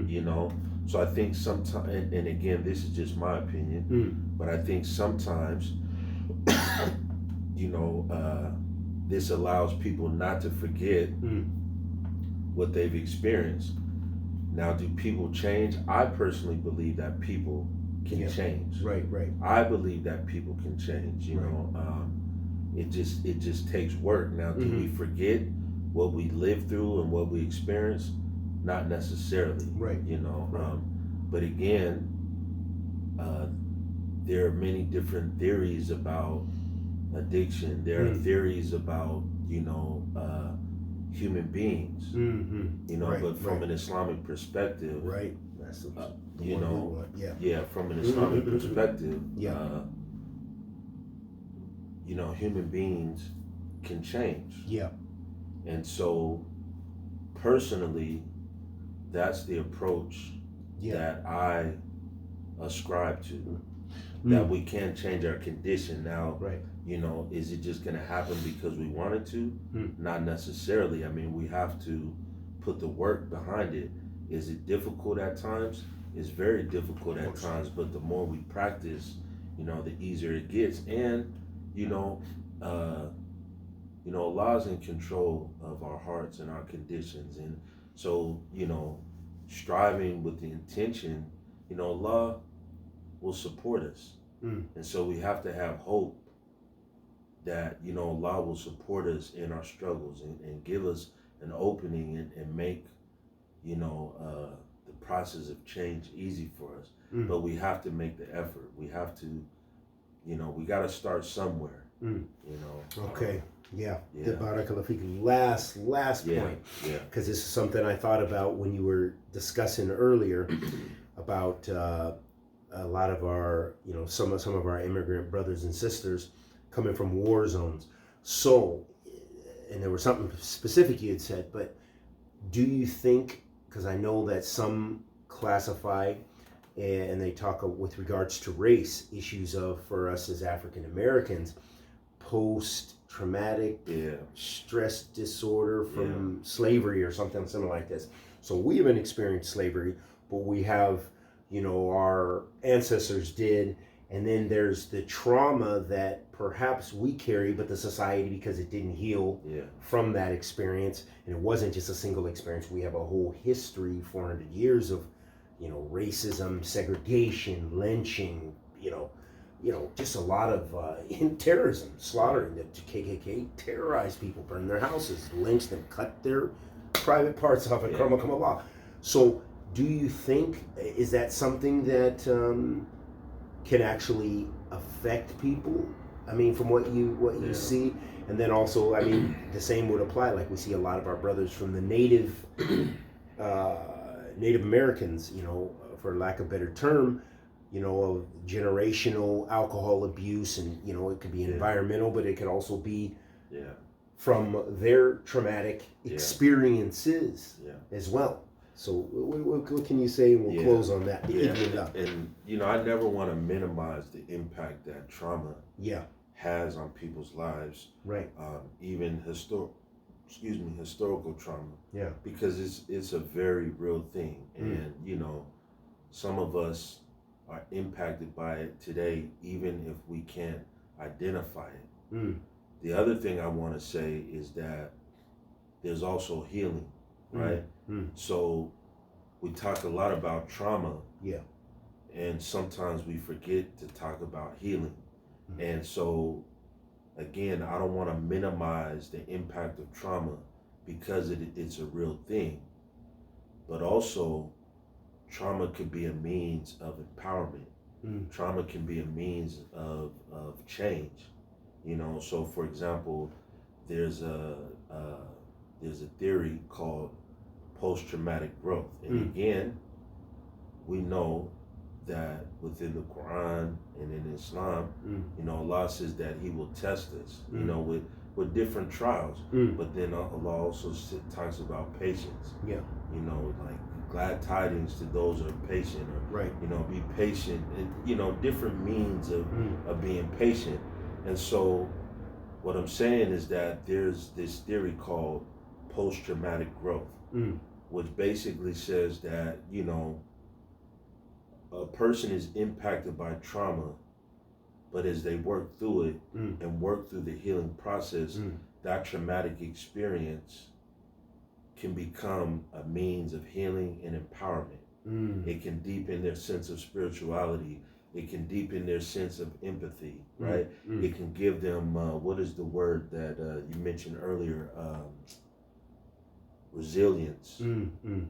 you know. So I think sometimes, and again, this is just my opinion, but I think sometimes, you know, this allows people not to forget what they've experienced. Now, do people change? I personally believe that people can change. Right. I believe that people can change. You know, it just takes work. Now, do we forget what we lived through and what we experienced? Not necessarily. Right. You know, but again, there are many different theories about addiction. There are theories about, you know, human beings. You know, but from an Islamic perspective, that's the you know, yeah, from an Islamic perspective, yeah, you know, human beings can change. Yeah. And so, personally, that's the approach that I ascribe to. That we can change our condition. Now, you know, is it just going to happen because we wanted to? Not necessarily. I mean, we have to put the work behind it. Is it difficult at times? It's very difficult at times, but the more we practice, you know, the easier it gets. And, you know, Allah's in control of our hearts and our conditions. And so, you know, striving with the intention, you know, Allah will support us. And so we have to have hope that, you know, Allah will support us in our struggles and give us an opening and make, you know, the process of change easy for us. But we have to make the effort. We have to, you know, we got to start somewhere, you know. Okay. Barakallahu feek. Last point. Because this is something I thought about when you were discussing earlier about a lot of our, you know, some of our immigrant brothers and sisters coming from war zones. So, and there was something specific you had said, but do you think, because I know that some classify and they talk with regards to race issues of, for us as African Americans, post-traumatic stress disorder from slavery or something similar like this. So we haven't experienced slavery, but we have, you know, our ancestors did, and then there's the trauma that perhaps we carry, but the society, because it didn't heal from that experience, and it wasn't just a single experience. We have a whole history, 400 years of, you know, racism, segregation, lynching, you know, just a lot of terrorism, slaughtering. The KKK terrorized people, burned their houses, lynched them, cut their private parts off, and Allah. So, do you think, is that something that can actually affect people? I mean, from what you see, and then also, I mean, the same would apply. Like we see a lot of our brothers from the Native Americans, you know, for lack of a better term, you know, of generational alcohol abuse, and you know, it could be environmental, but it could also be from their traumatic experiences as well. So what can you say, and we'll close on that. And you know, I never want to minimize the impact that trauma has on people's lives. Even historical trauma. Because it's a very real thing. And you know, some of us are impacted by it today, even if we can't identify it. The other thing I want to say is that there's also healing, right? So we talk a lot about trauma, and sometimes we forget to talk about healing. And so, again, I don't want to minimize the impact of trauma because it's a real thing, but also trauma can be a means of empowerment. Trauma can be a means of change. You know, so for example, there's a theory called post-traumatic growth. And again, we know that within the Quran and in Islam, you know, Allah says that He will test us, you know, with different trials. But then Allah also talks about patience. You know, like glad tidings to those who are patient, or you know, be patient, and you know, different means of being patient. And so, what I'm saying is that there's this theory called post-traumatic growth, which basically says that, you know, a person is impacted by trauma, but as they work through it and work through the healing process, that traumatic experience can become a means of healing and empowerment. It can deepen their sense of spirituality. It can deepen their sense of empathy, right? It can give them, what is the word that you mentioned earlier? Resilience.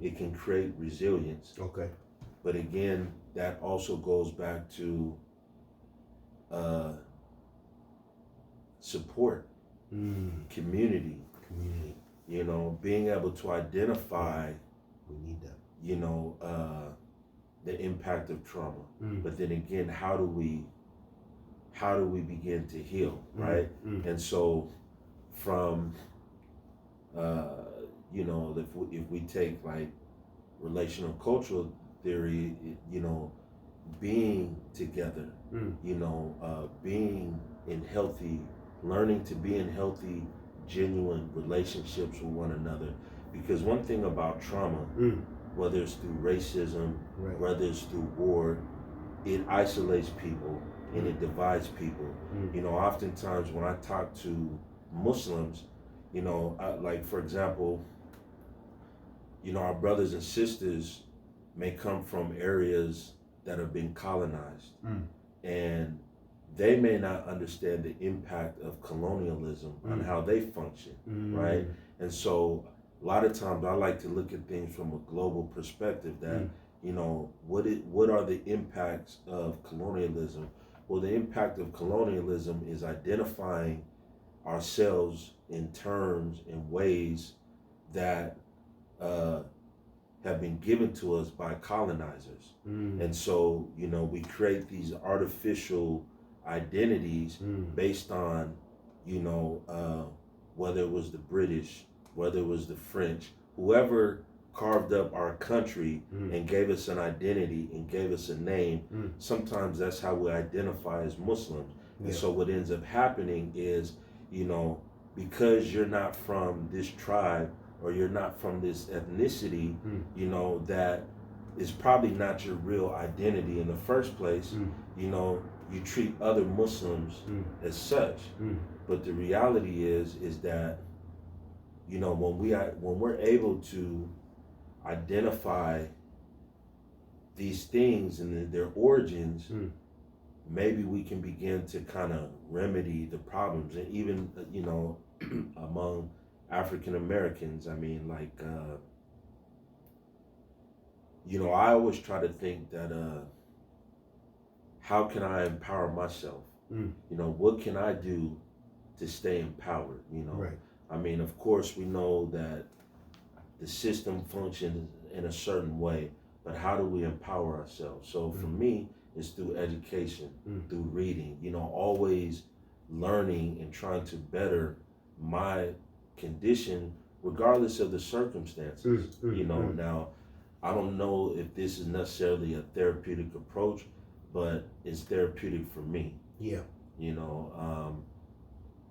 It can create resilience. Okay. But again, that also goes back to support, community. You know, being able to identify, we need that. You know, the impact of trauma. But then again, how do we begin to heal, right? And so, from you know, if we take like relational cultural theory, you know, being together, you know, being in healthy, learning to be in healthy, genuine relationships with one another. Because one thing about trauma, whether it's through racism, whether it's through war, it isolates people and it divides people. You know, oftentimes when I talk to Muslims, you know, like for example, you know, our brothers and sisters may come from areas that have been colonized, and they may not understand the impact of colonialism on how they function, right? And so a lot of times I like to look at things from a global perspective that, you know, what are the impacts of colonialism? Well, the impact of colonialism is identifying ourselves in terms and ways that have been given to us by colonizers. And so, you know, we create these artificial identities based on, you know, whether it was the British, whether it was the French, whoever carved up our country and gave us an identity and gave us a name. Sometimes that's how we identify as Muslims. And so what ends up happening is, you know, because you're not from this tribe or you're not from this ethnicity, you know, that is probably not your real identity in the first place. You know, you treat other Muslims as such. But the reality is that, you know, when we're able to identify these things and their origins, maybe we can begin to kind of remedy the problems. And even, you know, among African Americans, I mean, like, you know, I always try to think that, how can I empower myself? You know, what can I do to stay empowered, you know? I mean, of course, we know that the system functions in a certain way, but how do we empower ourselves? So for me, it's through education, through reading, you know, always learning and trying to better my condition, regardless of the circumstances. You know, now, I don't know if this is necessarily a therapeutic approach, but it's therapeutic for me. You know,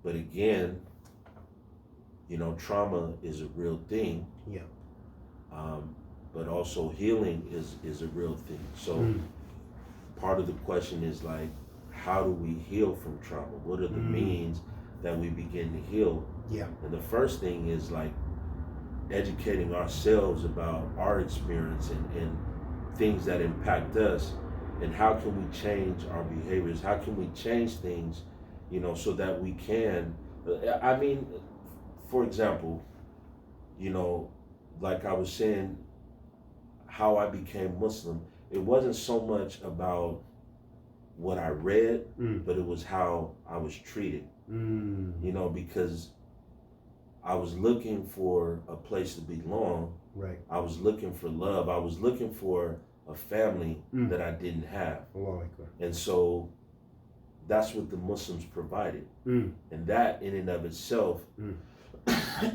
but again, you know, trauma is a real thing. But also healing is a real thing. So part of the question is like, how do we heal from trauma? What are the means that we begin to heal? And the first thing is like educating ourselves about our experience and things that impact us, and how can we change our behaviors? How can we change things, you know, so that we can, I mean, for example, you know, like I was saying, how I became Muslim, it wasn't so much about what I read, but it was how I was treated. You know, because I was looking for a place to belong. I was looking for love. I was looking for a family that I didn't have. And so that's what the Muslims provided. And that in and of itself,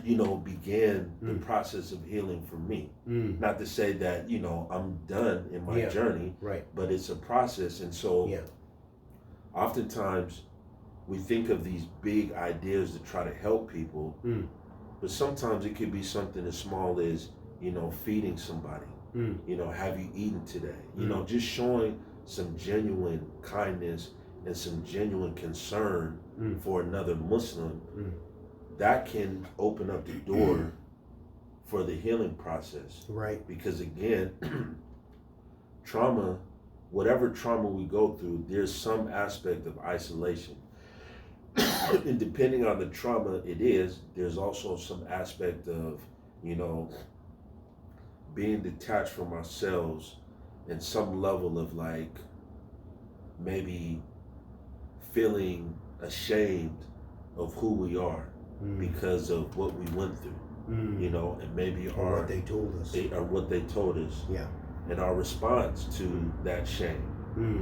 you know, began the process of healing for me. Not to say that, you know, I'm done in my journey, but it's a process. And so oftentimes we think of these big ideas to try to help people, but sometimes it could be something as small as, you know, feeding somebody. You know, have you eaten today? You know, just showing some genuine kindness and some genuine concern for another Muslim, that can open up the door for the healing process. Right. Because again, trauma, whatever trauma we go through, there's some aspect of isolation. And depending on the trauma it is, there's also some aspect of, you know, being detached from ourselves and some level of like maybe feeling ashamed of who we are because of what we went through, you know, and maybe or what they told us. Or what they told us. Yeah. And our response to that shame,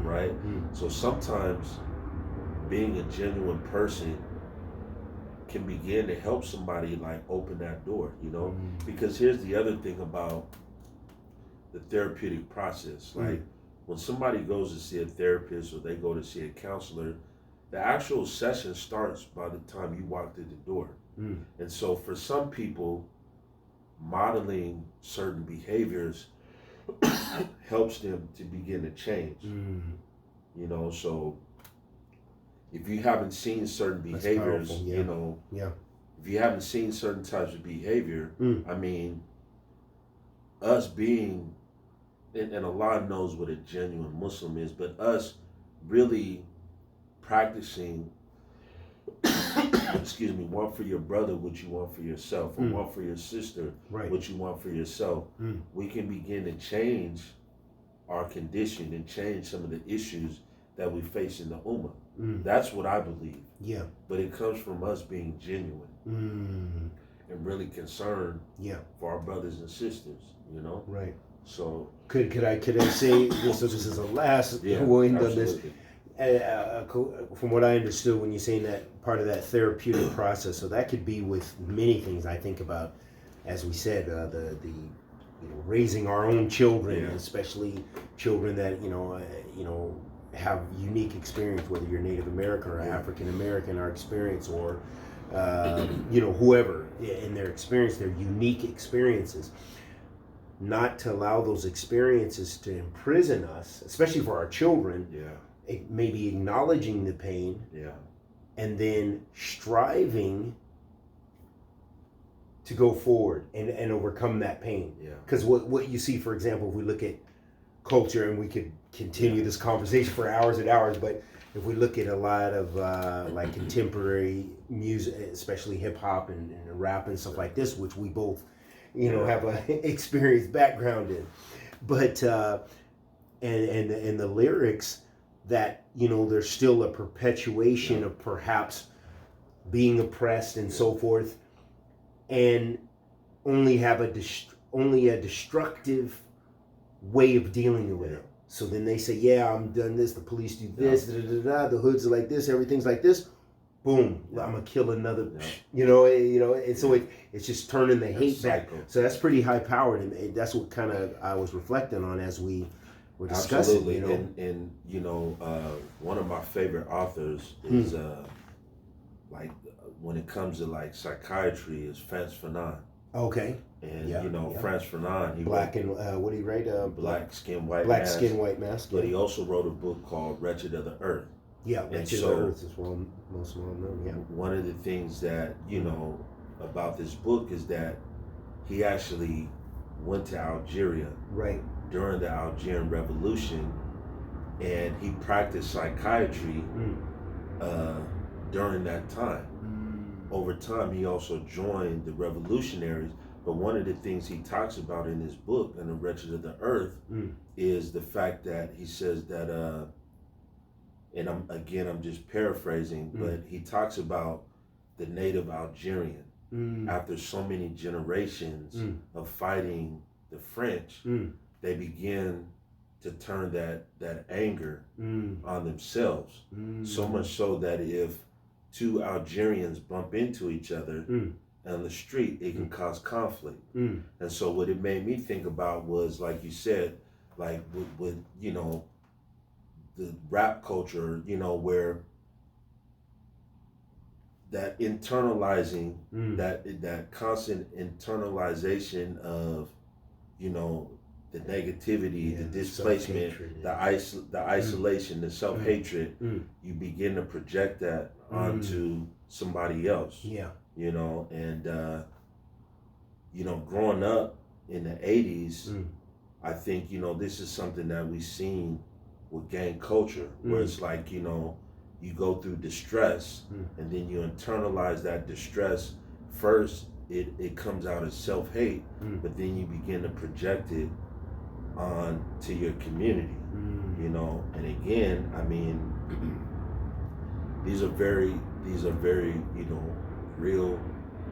right? So sometimes being a genuine person can begin to help somebody like open that door, you know? Because here's the other thing about the therapeutic process. Like when somebody goes to see a therapist or they go to see a counselor, the actual session starts by the time you walk through the door. And so for some people, modeling certain behaviors helps them to begin to change. You know, so if you haven't seen certain behaviors, you know, if you haven't seen certain types of behavior, I mean, us being, and Allah knows what a genuine Muslim is, but us really practicing, excuse me, want for your brother what you want for yourself, or want for your sister what you want for yourself, we can begin to change our condition and change some of the issues that we face in the Ummah. That's what I believe. Yeah. But it comes from us being genuine and really concerned for our brothers and sisters, you know? Right. So could I say this? So this is a last point on this. From what I understood when you're saying that part of that therapeutic process, so that could be with many things. I think about, as we said, the you know, raising our own children, especially children that you know have unique experience, whether you're Native American or African American, our experience, or you know, whoever in their experience, their unique experiences. Not to allow those experiences to imprison us, especially for our children. Maybe acknowledging the pain, and then striving to go forward and overcome that pain. Because what you see, for example, if we look at culture, and we could continue this conversation for hours and hours, but if we look at a lot of like contemporary music, especially hip hop and rap and stuff like this, which we both, you know, have a experienced background in, but and the lyrics, that, you know, there's still a perpetuation of perhaps being oppressed and so forth, and only have a destructive way of dealing with it. So then they say, I'm done this, the police do this, the hoods are like this, everything's like this, boom, I'm gonna kill another, you know, and so it's just turning the hate back. So that's pretty high powered, and that's what kind of I was reflecting on as we were discussing. Absolutely. You know? And you know, one of my favorite authors is like when it comes to like psychiatry is Frantz Fanon. Okay. And you know, Frantz Fanon, he what did he write? Black Skin, White Black Mask. Skin, White Mask. But he also wrote a book called Wretched of the Earth. Wretched of the Earth is most well known. One of the things that, you know, about this book is that he actually went to Algeria during the Algerian Revolution, and he practiced psychiatry during that time. Over time, he also joined the revolutionaries. But one of the things he talks about in his book, in The Wretched of the Earth, is the fact that he says that, and I'm just paraphrasing, but he talks about the native Algerian. After so many generations of fighting the French, they begin to turn that anger on themselves. So much so that if two Algerians bump into each other on the street, it can cause conflict. And so what it made me think about was, like you said, like with you know, the rap culture, you know, where that internalizing, that constant internalization of, you know, the negativity, the displacement, the isolation, the self-hatred, you begin to project that onto somebody else. You know, and you know, growing up in the 80s, I think, you know, this is something that we've seen with gang culture, where it's like, you know, you go through distress and then you internalize that distress. First, it comes out as self-hate, but then you begin to project it on to your community, you know. And again, I mean, these are very, you know, real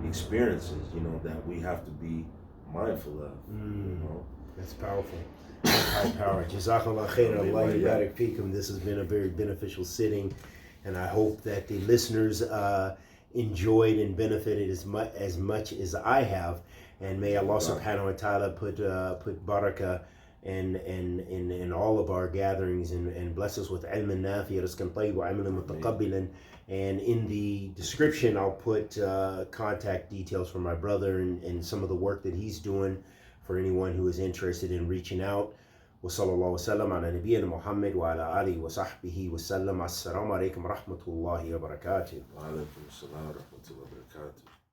experiences, you know, that we have to be mindful of, you know. That's powerful. That's high power. Jazakallah khair. Allah yubarak feekum. This has been a very beneficial sitting, and I hope that the listeners enjoyed and benefited as much as I have. And may Allah subhanahu wa ta'ala put barakah in all of our gatherings, and bless us with ilman nafi, rizqan tayyib, wa amalan mutaqabbilan. And in the description, I'll put contact details for my brother and some of the work that he's doing for anyone who is interested in reaching out. Wa sallallahu wa sallam ala nabiyyina Muhammad wa ala alihi wa sahbihi wa sallam. Assalamu alaikum wa rahmatullahi wa barakatuh. Wa alaikum assalam wa rahmatullahi wa barakatuh.